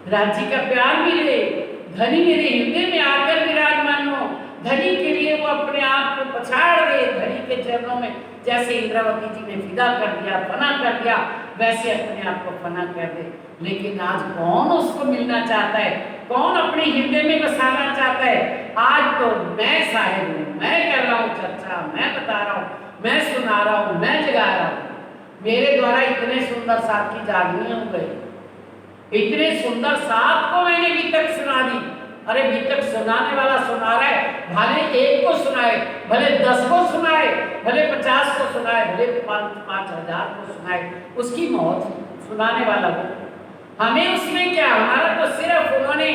राज्य का प्यार मिले, धनी मेरे हृदय में आकर विराजमान हो, धनी के लिए वो अपने आप को पछाड़ दे, धनी के चरणों में जैसे इंद्रावती जी ने फिदा कर दिया, फना कर दिया, वैसे अपने आप को फना कर दे। लेकिन आज कौन उसको मिलना चाहता है? कौन अपने हृदय में बसाना चाहता है? आज तो मैं साहिब हूँ, मैं कर रहा हूँ चर्चा, मैं बता रहा हूँ, मैं सुना रहा हूँ, मैं जगा रहा हूँ। मेरे द्वारा इतने सुंदर साथ की जागनी हो गई, इतने सुंदर साथ को मैंने अभी तक सुना दी। अरे अभी तक सुनाने वाला सुना रहा है, भले एक को सुनाए, भले 10 को सुनाए, भले 50 को सुनाए, भले 5,000 को सुनाए, उसकी मौत सुनाने वाला वो। हमें उसमें क्या? हमारा तो सिर्फ उन्होंने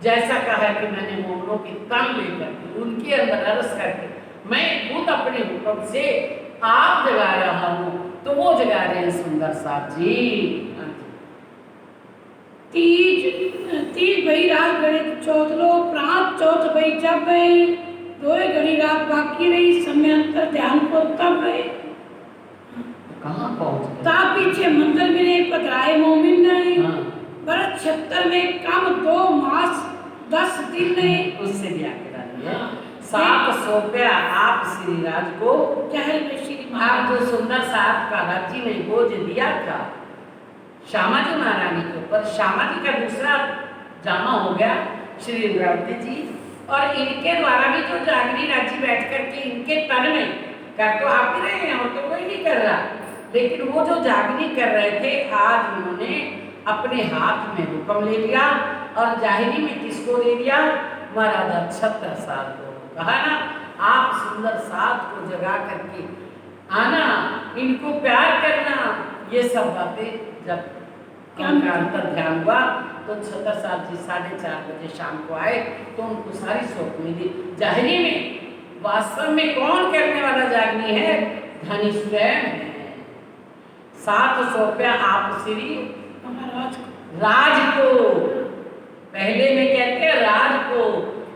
जैसा कहा है कि मैंने मोमनों की तन लेकर उनके अंदर अरस करके मैं खुद अपने हुक्म से आप जगा रहा हूँ, तो वो जगा रहे हैं सुंदर साथ जी। तीज भई रात गणित चौथलो प्रात चौथ भई जब गई, दोए घड़ी रात बाकी रही, समय अंतर ध्यान को तब गए। कहाँ पहुँच गए? ता पीछे मंदिर में पधराए मोमिन नहीं, बरस 76 में कम 2 मास 10 दिन नहीं। उससे भी आगे डालिए, सात सौंपया आप श्री राज को, जहर में श्री आप जो सुंदर साथ का राज्य ने बोझ दिया था श्यामा जी महारानी के ऊपर। श्यामा जी का दूसरा जामा हो गया श्री इंद्रावती जी, और इनके द्वारा भी जो जागनी राज्य बैठ करके इनके तन में कर तो आप ही रहे हैं, और तो कोई नहीं कर रहा, लेकिन वो जो जागनी कर रहे थे आज उन्होंने अपने हाथ में हुक्म ले लिया, और जाहिरी में किसको ले लिया? महाराजा छत्र साथ को। कहा ना, आप सुंदर साथ को जगा करके आना, इनको प्यार करना, ये सब बातें जब उनका अंतर ध्यान हुआ तो छत्र साथ जी 4:30 बजे शाम को आए, तो उनको सारी सौंपनी दी। जाहिरी में वास्तव में कौन करने वाला जागनी है? धनी स्वयं है। 7 सौंपया आप श्री राज को, पहले में कहते हैं राज को,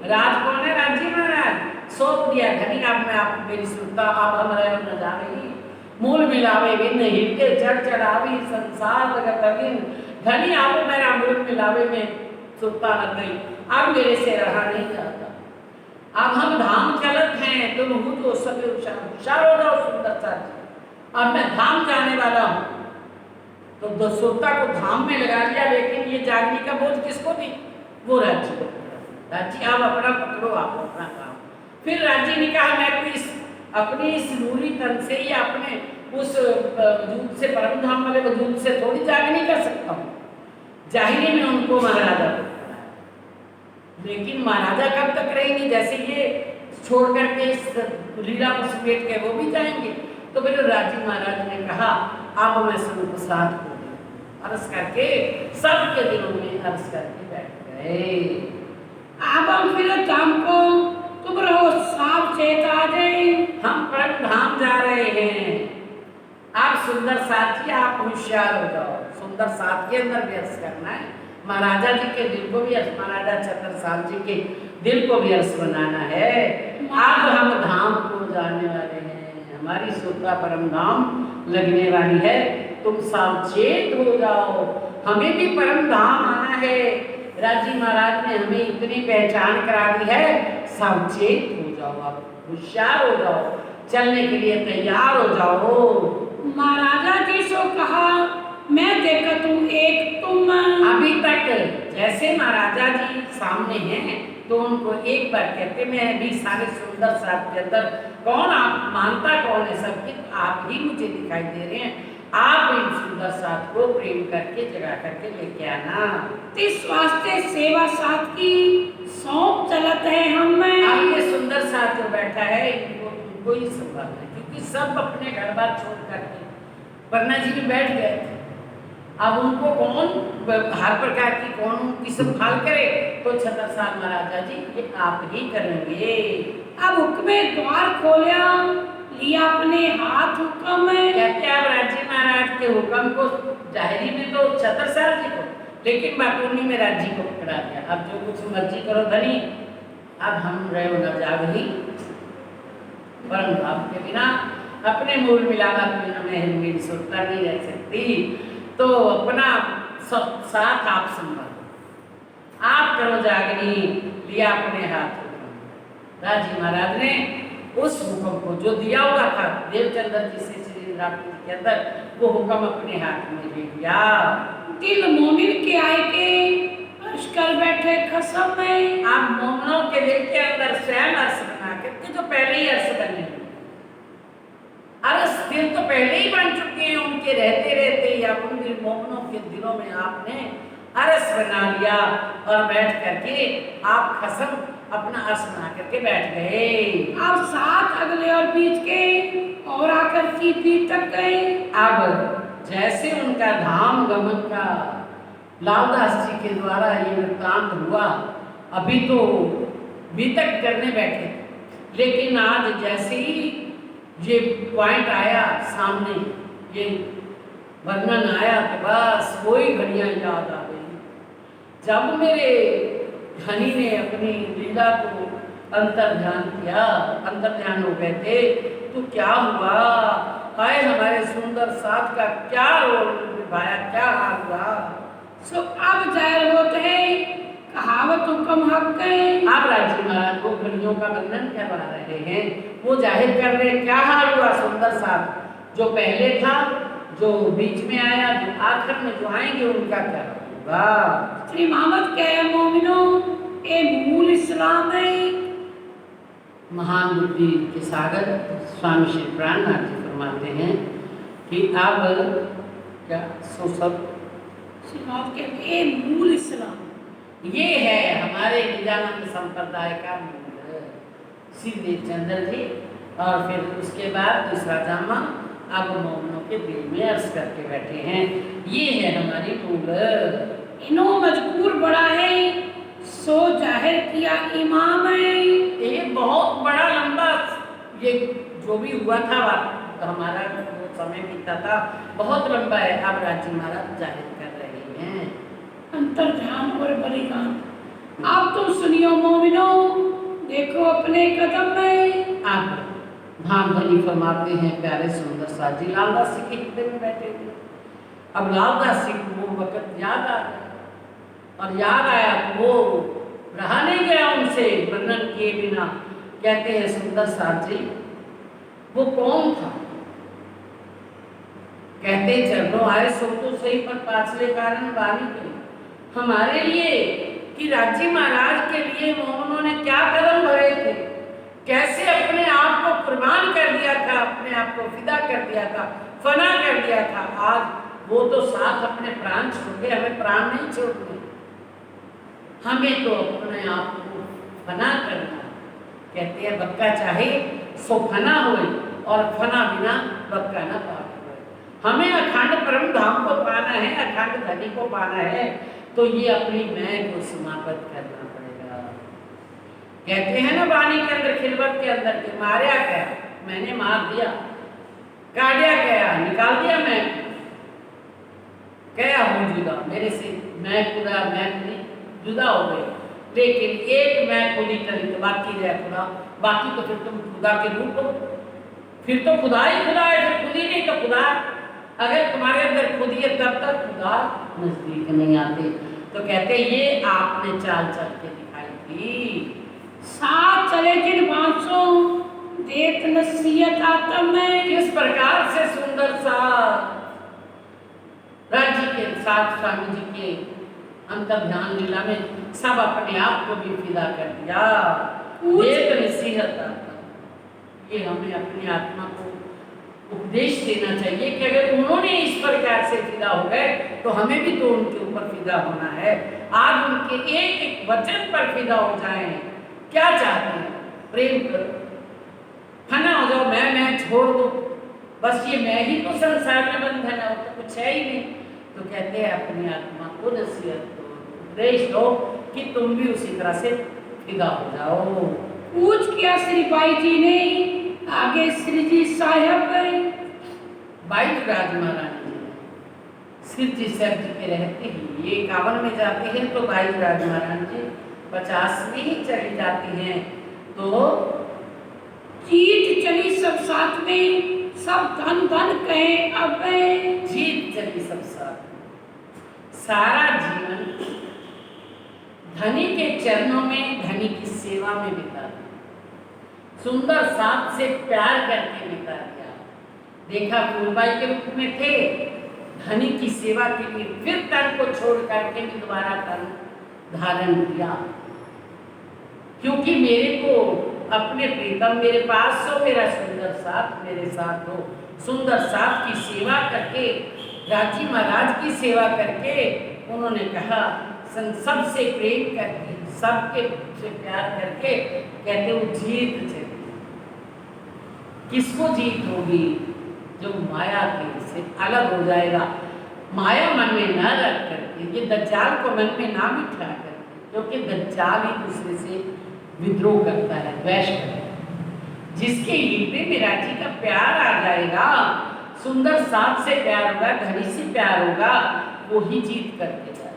राज कौन है? राजी महाराज सौंप दिया। धनी आप में आप मेरी सुनता, आप हमारे न जा रही, मूल मिलावे विन हिरके चढ़ चढ़ावी, संसार जगत अगिन, धनी आप मेरा मूल मिलावे में सुनता न गई, अब मेरे से रहा नहीं जाता। अब हम धाम चलत हैं, तुम हो जो सभी होशियार हो जाओ सुंदर सा। अब मैं धाम जाने वाला हूँ, तो दसोता को धाम में लगा लिया, लेकिन ये जागने का बोझ किसको दी? वो राज्य को। राज्य आप अपना पकड़ो, आप अपना काम। फिर राज्य ने कहा मैं तो इस अपनी इस नूरी तन से ही अपने उस वजूद से, परम धाम वाले वजूद से थोड़ी जागनी कर सकता हूँ। जाहिरी में उनको महाराजा को, लेकिन महाराजा कब तक रहेंगे? जैसे ये छोड़ करके इस लीला को समेट के वो भी जाएंगे। तो फिर राजी महाराज ने कहा अब मैं सबको साथ को अर्ज करके सबके दिलों में अर्ज करके बैठ है। अब हम फिर धाम को तुम रहो सावचेत आ जाए। हम परम धाम जा रहे हैं। आप सुंदर साथ जी आप होशियार हो जाओ। सुंदर साथ के अंदर भी अर्थ करना है। महाराजा जी के दिल को भी अर्थ, महाराजा छत्रसाल जी के दिल को भी अर्थ बनाना है। अब हम धाम को जाने वाले हैं। हमारी सोता परम धाम लगने वाली है। तुम सावचेत हो जाओ। हमें भी परम धाम आना है। राजी महाराज ने हमें इतनी पहचान करा दी है। सावचेत हो जाओ, आप होशियार हो जाओ, चलने के लिए तैयार हो जाओ। महाराजा जी से कहा, मैं देखा तुम एक तुम। अभी तक जैसे महाराजा जी सामने हैं तो उनको एक बार कहते, मैं अभी सारे सुंदर साथ के अंदर कौन आप मानता कौन है सबकी, आप ही मुझे दिखाई दे रहे हैं। आप इन सुंदर साथ को प्रेम करके जगा करके लेके आना। इस वास्ते सेवा साथ की सौंप चलत है हम में। अब ये सुंदर साथ जो बैठा है इनको ही संभालना है, क्योंकि सब अपने घर बार छोड़ करके पन्ना जी में बैठ गए थे। अब उनको कौन हर प्रकार की कौन उनकी संभाल करे, तो छत्रसाल महाराजा जी ये आप ही करेंगे। अब हुक्मे द्वार खोलिया, लिया अपने हाथ हुक्म। कहते अब राज्य महाराज के हुक्म को जाहिरी में तो छत्रसाल जी को, लेकिन बाटूनी में राज्य को पकड़ा दिया। अब जो कुछ मर्जी करो धनी, अब हम रहे न जागही परम भाव के बिना, अपने मूल मिलावट में मेरी सुरता नहीं रह सकती। तो अपना साथ आप संभालो, आप करो जागनी, लिया अपने हाथ हुक्म। राजी महाराज ने उस हुक्म को जो दिया हुआ था देवचंद्र जी से श्री इंद्रावती के अंदर, वो हुक्म अपने हाथ में ले लिया। दिल मोमिन के आए के अर्श कर बैठे खसम में। आप मोमनों के दिल के अंदर स्वयं अर्श बना करके, जो पहले ही अर्श बने, अर्श दिल तो पहले ही बन चुके हैं उनके रहते रहते, या उन दिल मोमनों के दिलों में आपने अर्श बना लिया और बैठ करके आप खसम अपना अर्श बना करके बैठ गए। अब साथ अगले और बीच के और आकर की तक गए। अब जैसे उनका धाम गमन का लालदास जी के द्वारा ये वृत्तांत हुआ, अभी तो बीतक करने बैठे, लेकिन आज जैसे ही ये पॉइंट आया सामने, ये वर्णन आया, तो बस वही घड़ियां याद आ गई जब मेरे धनी ने अपनी लीला को अंतर्ध्यान किया, अंतर्ध्यान हो गए थे। तो क्या हुआ, आए हमारे सुंदर साथ का क्या रोल निभाया, क्या हाल हुआ। सो अब जाहिर होते हैं कहावत हुक्म हक गए। आप राज्य महाराज को घड़ियों का वर्णन करवा रहे हैं, वो जाहिर कर रहे क्या हाल हुआ सुंदर साथ, जो पहले था, जो बीच में आया, जो आखिर में जो आएंगे, उनका क्या होगा। श्री मोहम्मद के मोमिनो ए मूल इस्लाम है। महान बुद्धि के सागर स्वामी श्री प्राणनाथ जी फरमाते हैं कि अब क्या सो सब श्री मोहम्मद के ए मूल इस्लाम, ये है हमारे निजानंद संप्रदाय का मूल श्री देवचंद्र जी। और फिर उसके बाद दूसरा जामा अब मोमनों के दिल में अर्ज करके बैठे हैं, ये है हमारी मूल। इनो मजबूर बड़ा है सो जाहिर किया इमाम है। ये बहुत बड़ा लंबा ये जो भी हुआ था हमारा वो समय बीता था, बहुत लंबा है। अब राज्य महाराज जाहिर कर रहे हैं अंतर्ध्यान और बलिदान। आप तुम सुनियो मोमिनो, देखो अपने कदम में। आप धाम धनी फरमाते हैं प्यारे सुंदर साथ जी लालदास जी के हृदय में बैठे थे। अब लालदास जी को वो वक़्त याद आ गया, और याद आया तो वो रहा नहीं गया उनसे वर्णन किए बिना। कहते हैं सुंदर साथ जी वो कौन था, कहते चरणों आए सो तो सही पर पाछले कारण वाणी के हमारे लिए, कि राज्य महाराज के लिए मोहनों ने क्या कदम भरे थे, कैसे अपने आप को कुर्बान कर दिया था, अपने आप को फिदा कर दिया था, फना कर दिया था। आज वो तो साथ अपने प्राण छोड़ गए, हमें प्राण नहीं छोड़ने, हमें तो अपने आप को फना करना। कहते हैं बक्का चाहे सो फना होए, और फना बिना बक्का न पावे। हमें अखंड परम धाम को पाना है, अखंड धनी को पाना है, तो ये अपनी मैं को समाप्त करना पड़ेगा। कहते हैं ना वाणी के अंदर, खिलवत के अंदर के मारा गया, मैंने मार दिया, काटा गया, निकाल दिया, मैं क्या हूँ जुदा, मेरे से मैं खुदा मैं खुदी जुदा हो गए। लेकिन एक मैं खुदी टली तो बाकी रह खुदा, बाकी तो फिर तुम खुदा के रूप हो, फिर तो खुदा ही खुदा है, फिर खुदी नहीं तो खुदा। अगर तुम्हारे अंदर खुदी है तब तक खुदा नजदीक नहीं आते। तो कहते ये आपने चाल चल के दिखाई थी। साथ चले जिन बांसों देत नसीहत आत्म में। किस प्रकार से सुंदर सा राज्य के साथ स्वामी जी के अंतर ध्यान लीला में सब अपने आप को भी फिदा कर दिया। एक नसीहत आता, ये हमें अपनी आत्मा को उपदेश देना चाहिए कि अगर उन्होंने इस प्रकार से फिदा हो गए तो हमें भी तो उनके ऊपर फिदा होना है। आज उनके एक एक वचन पर फिदा हो जाएं। क्या चाहते हैं? प्रेम करो, फना हो जाओ, मैं छोड़ दो, बस ये मैं ही तो संसार में बंधन है, तो कुछ है ही नहीं। तो कहते हैं अपनी आत्मा को नसीहत दो, उपदेश दो कि तुम भी उसी तरह से फिदा हो जाओ। पूछ किया श्री बाई जी ने, आगे श्री जी साहब गए। बाई राज महारानी जी श्री जी साहब जी के रहते ही ये 51 में जाते हैं, तो बाई राज महारानी जी 50 में ही चली जाती हैं। तो जीत चली सब साथ में, सब धन धन कहे अब जीत चली सब साथ। सारा जीवन धनी के चरणों में, धनी की सेवा में बिता दिया, सुंदर साथ से प्यार करके बिता दिया। देखा फूलबाई के रूप में थे, धनी की सेवा के लिए फिर तन को छोड़ करके भी दोबारा तन धारण किया, क्योंकि मेरे को अपने प्रीतम मेरे पास हो, मेरा सुंदर साथ मेरे साथ हो। सुंदर साथ की सेवा करके, राजी महाराज की सेवा करके उन्होंने कहा सबसे प्रेम करके, सबके से प्यार करके, कहते वो जीत चली। किसको जीत होगी? जो माया के से अलग हो जाएगा, माया मन में न रख करके, ये दज्जाल को मन में ना बिठा करके, क्योंकि दज्जाल ही दूसरे से विद्रोह करता है, द्वेष करता है। जिसके हृदय में राजी का प्यार आ जाएगा, सुंदर साथ से प्यार होगा, धनी से प्यार होगा, वो ही जीत करके जाएगा।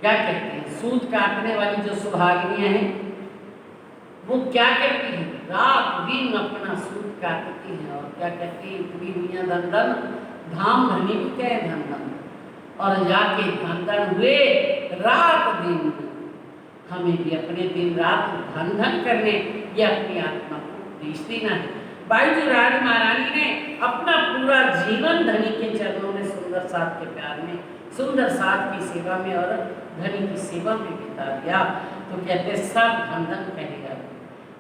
क्या कहते हैं? सूत काटने वाली जो सुहागिनियां हैं, वो क्या करती हैं? रात दिन अपना सूत काटती हैं और क्या कहती हैं? पूरी दुनिया धन धन, धाम धनी भी क्या है धन धन, और जाके धन धन हुए रात दिन। हमें भी अपने दिन रात धन धन करने, ये अपनी आत्मा को उपदेश देना है। बाईजी राज महारानी ने अपना पूरा जीवन धनी के चरणों में, सुंदर साथ के प्यार में, सुंदर साथ की सेवा में और धनी की सेवा में बिता दिया। तो कहते सब धन धन कहेगा,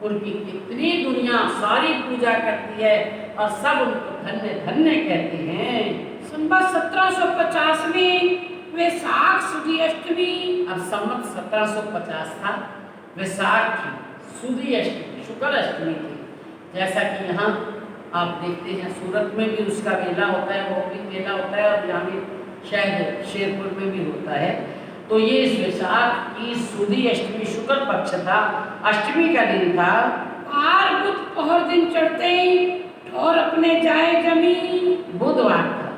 उनकी कितनी दुनिया सारी पूजा करती है और सब उनको धन्य धन्य कहते हैं। संवत 1750 में वैशाख सुदी अष्टमी, अब संवत 1750 था, वैशाख की सुदी अष्टमी, शुक्ल अष्टमी थी। जैसा कि यहाँ आप देखते हैं सूरत में भी उसका मेला होता है, वो भी मेला होता है, और यहाँ भी शायद शेरपुर में भी होता है। तो ये इस वैशाख की सुदी अष्टमी शुक्ल पक्ष था, अष्टमी का दिन था। पार बुध पहर दिन चढ़ते और अपने जाए जमी, बुधवार था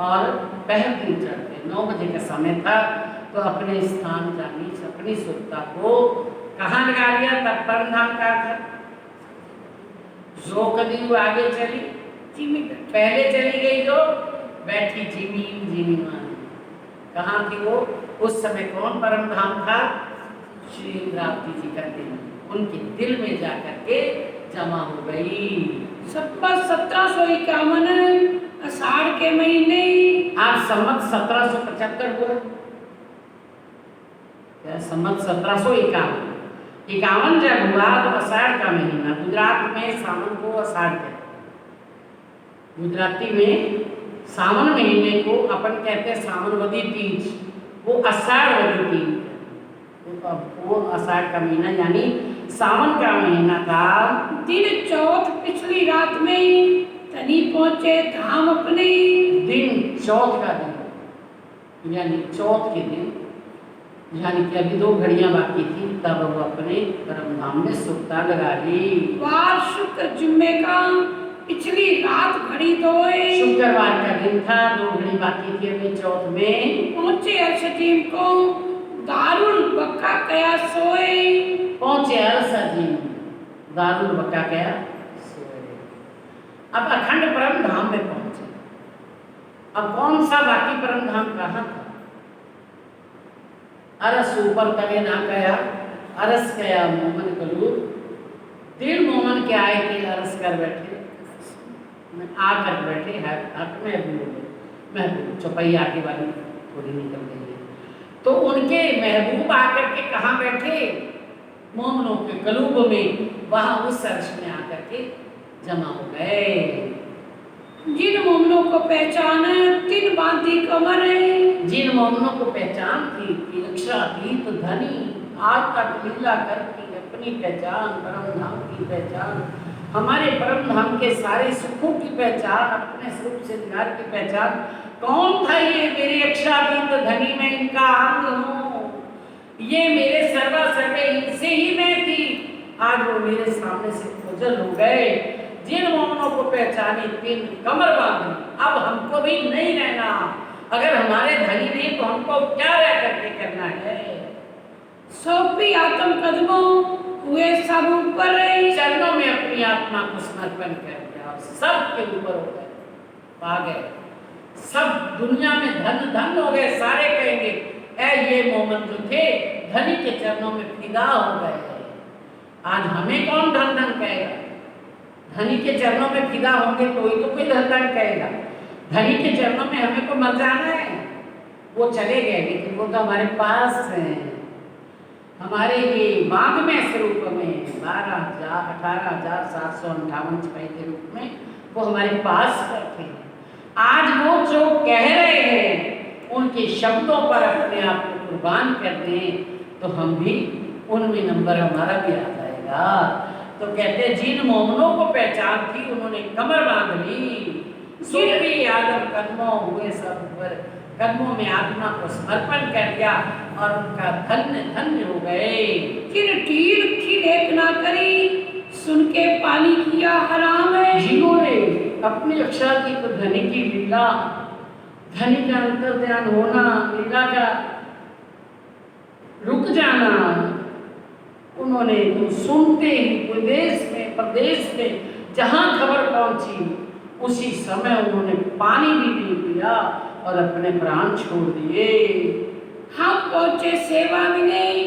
और पहर दिन चढ़ते 9 बजे का समय था। तो अपने स्थान जानी, अपनी सुरता को कहाँ लगा लिया? तब परम धाम का था। जो कभी वो आगे चली, जिमी पहले चली गई, जो बैठी जिमी जिमी मान। कहाँ थी वो? उस समय कौन परम धाम था? श्री इंद्रावती जी का दिल उनके दिल में जाकर के जमा हो गई। संवत 1751 आषाढ़ के महीने, आप संवत 1775 बोल, क्या संवत 1751 जब हुआ तो आषाढ़ का महीना, गुजरात में सावन को आषाढ़ कहते, गुजराती में सावन महीने को अपन कहते हैं सावनवदी तीज, वो आषाढ़वदी तीज। तो वो आषाढ़ का महीना यानी सावन का महीना था। दिन चौथ पिछली रात में तनी पहुंचे धाम अपने, दिन चौथ का दिन, यानी चौथ के दिन, यानी कि अभी 2 घड़ियां बाकी थी, तब वो अपने परम धाम में सुक्ता लगा ली। वार शुक्र जुम्मे का पिछली रात घड़ी दोए, शुक्रवार का दिन था, 2 घड़ी बाकी थी अभी चौथ में। पहुंचे अर्शदीन को दारुल बक्का कया सोए, पहुंचे अर्शदीन दारुल बक्का कया सोए। अब अखंड परम धाम में पहुंचे। अब कौन सा बाकी परम धाम कहाँ था? अरस ऊपर तले ना कया, अरस कया मोमन कलू, 3 मोमन के आए थे, अरस कर बैठे, आकर बैठे है हक में महबूब चौपैया की वाली थोड़ी निकल गई है, तो उनके महबूब आकर के कहाँ बैठे? मोमनों के कलूब में, वहां उस अर्श में आकर के जमा हो गए। जिन मोमनों को पहचाना 3 बांधी कमर है, जिन मोमनों को पहचान थी कि अक्षरातीत धनी आज तक लीला करके अपनी पहचान, परम धाम की पहचान, हमारे परम धाम के सारे सुखों की पहचान, अपने स्वरूप से निहार की पहचान, कौन था ये मेरे अक्षरातीत धनी? में इनका अंग हूँ, ये मेरे सर्वा सर्वे इनसे ही मैं थी। आज वो मेरे सामने से ओझल हो गए। जिन मोमनों को पहचानी 3 कमर बांधी, अब हमको भी नहीं रहना। अगर हमारे धनी नहीं तो हमको क्या रह करके करना है? सौंपी आत्म कदमों हुए सब ऊपर, चरणों में अपनी आत्मा को समर्पण कर दिया, सब के ऊपर हो गए, पा गए। सब दुनिया में धन धन हो गए, सारे कहेंगे ऐ ये मोमन जो थे धनी के चरणों में फिदा हो गए। आज हमें कौन धन धन कहेगा? धनी के चरणों में फिदा होंगे तो ही तो कोई धन धन कहेगा। धनी के चरणों में हमें को मर जाना है। वो चले गए लेकिन वो तो हमारे पास हैं, हमारे ये बाग में स्वरूप में 18,758 छपाई के रूप में वो हमारे पास बैठे हैं। आज वो जो कह रहे हैं उनके शब्दों पर अपने आप को कुर्बान कर दें तो हम भी उनमें नंबर हमारा भी आ जाएगा। तो कहते जिन मोमनों को पहचान थी उन्होंने कमर बांध ली, भी आदम कदमों हुए सब पर, कदमों में आत्मा को समर्पण कर दिया और उनका धन्य धन्य हो गए। किन टीर खिलेक ना करी सुन के पानी किया हराम है, जिन्होंने अपनी अक्षरातीत धनी की लीला, धनी का अंतर ध्यान होना, लीला का रुक जाना, उन्होंने तो सुनते ही विदेश में प्रदेश में जहां खबर पहुंची उसी समय उन्होंने पानी भी नहीं पिया और अपने प्राण छोड़ दिए। हम पहुंचे सेवा में नहीं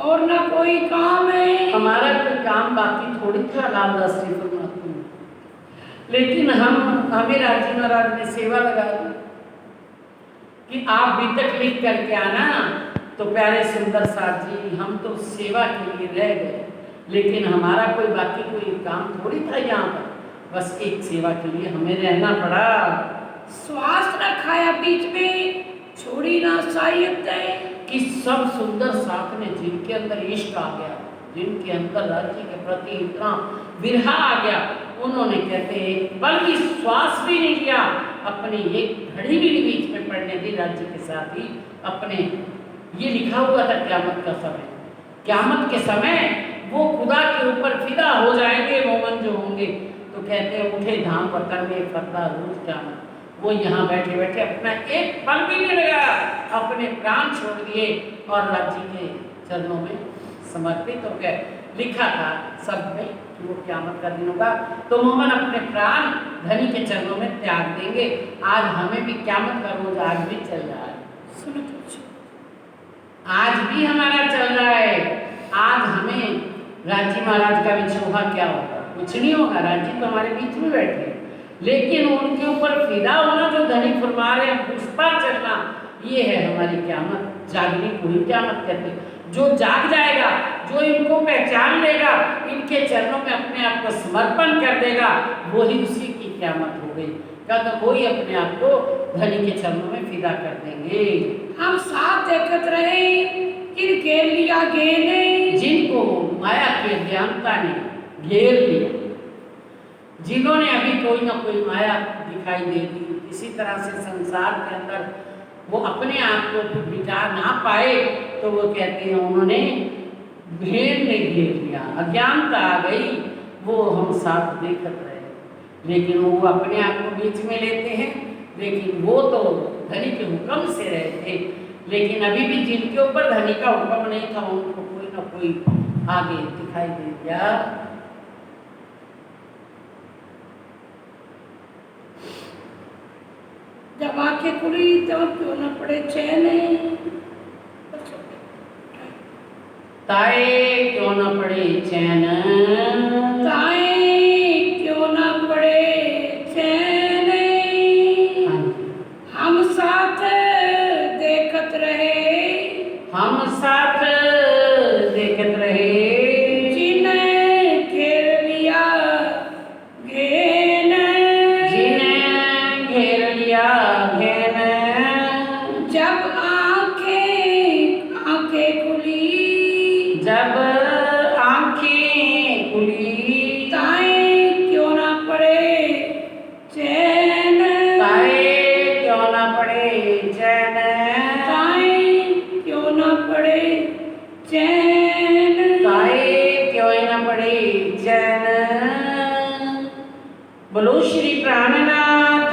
और न कोई काम है, हमारा कोई काम बाकी थोड़ी था लालदास जी फरमाते हैं, लेकिन हमें राजी महाराज ने सेवा लगा दी कि आप बीतक लिख करके आना। तो प्यारे सुंदर साथ जी हम तो सेवा के लिए रह गए, लेकिन हमारा कोई बाकी कोई काम थोड़ी था यहाँ पर, बस एक सेवा के लिए हमें रहना पड़ा। श्वास न खाया बीच में छोड़ी ना साहित्य कि सब सुंदर साथ ने जिनके अंदर इश्क आ गया, जिनके अंदर राज्य के प्रति इतना विरह आ गया, उन्होंने कहते एक पल भी श्वास भी नहीं किया, अपनी एक घड़ी भी नहीं बीच में पड़ने दी राज्य के साथ ही अपने। ये लिखा हुआ था क़यामत का समय, क़यामत के समय वो खुदा के ऊपर फिदा हो जाएंगे मोमन जो होंगे। तो कहते हैं उठे धाम वतन में फरदा रोज क़यामत, वो यहाँ बैठे बैठे अपना एक पल भी नहीं लगाया, अपने प्राण छोड़ दिए और राज्य के चरणों में समर्पित हो गए। लिखा था सब में कि वो क़यामत का दिन होगा तो मोमन अपने प्राण धनी के चरणों में त्याग देंगे। आज हमें भी क़यामत का रोज आज भी चल रहा है, सुनो कुछ आज भी हमारा चल रहा है। आज हमें राजी महाराज का विछोहा क्या होगा? कुछ नहीं होगा, राजी तो हमारे बीच में बैठे, लेकिन उनके ऊपर फिदा होना जो धनी फरमा रहे हैं उस पर चलना, ये है हमारी क़यामत। जागने को ही क़यामत कहते हैं। जो जाग जाएगा, जो इनको पहचान लेगा, इनके चरणों में अपने आप को समर्पण कर देगा, वही उसी की क़यामत हो गई। तो वही अपने आप को धनी के चरणों में फिदा कर देंगे। हम साथ देखते रहे किन घेर लिया घेने, जिनको माया के ज्ञानता ने घेर लिया, जिन्होंने अभी कोई ना कोई माया दिखाई दे दी, इसी तरह से संसार के अंदर वो अपने आप को फिर बिता ना पाए तो वो कहते हैं उन्होंने भेड़ ने घेर लिया, अज्ञानता आ गई, वो हम साथ देखत रहे, लेकिन वो अपने आप को बीच में लेते हैं। लेकिन वो तो धनी के हुक्म से रहे थे, लेकिन अभी भी जिनके ऊपर धनी का हुक्म नहीं था उनको कोई ना कोई आगे दिखाई दे दिया। जब आंखें खुली तब क्यों न पड़े चैन, ताए क्यों न पड़े चैन, ताए क्यों न पड़े चैन, हम साथ देखत रहे, हम साथ देखत रहे, जिन्हें घेर लिया घेन, जिन्हें घेर लिया घेन, जब आंखें खुली, जब आंखें खुली, ताए क्यों ना पड़े चैन, ताए क्यों न पड़े चैन, ताए क्यों ना पड़े चैन, ताए क्यों न पड़े चैन। बोलो श्री प्राणनाथ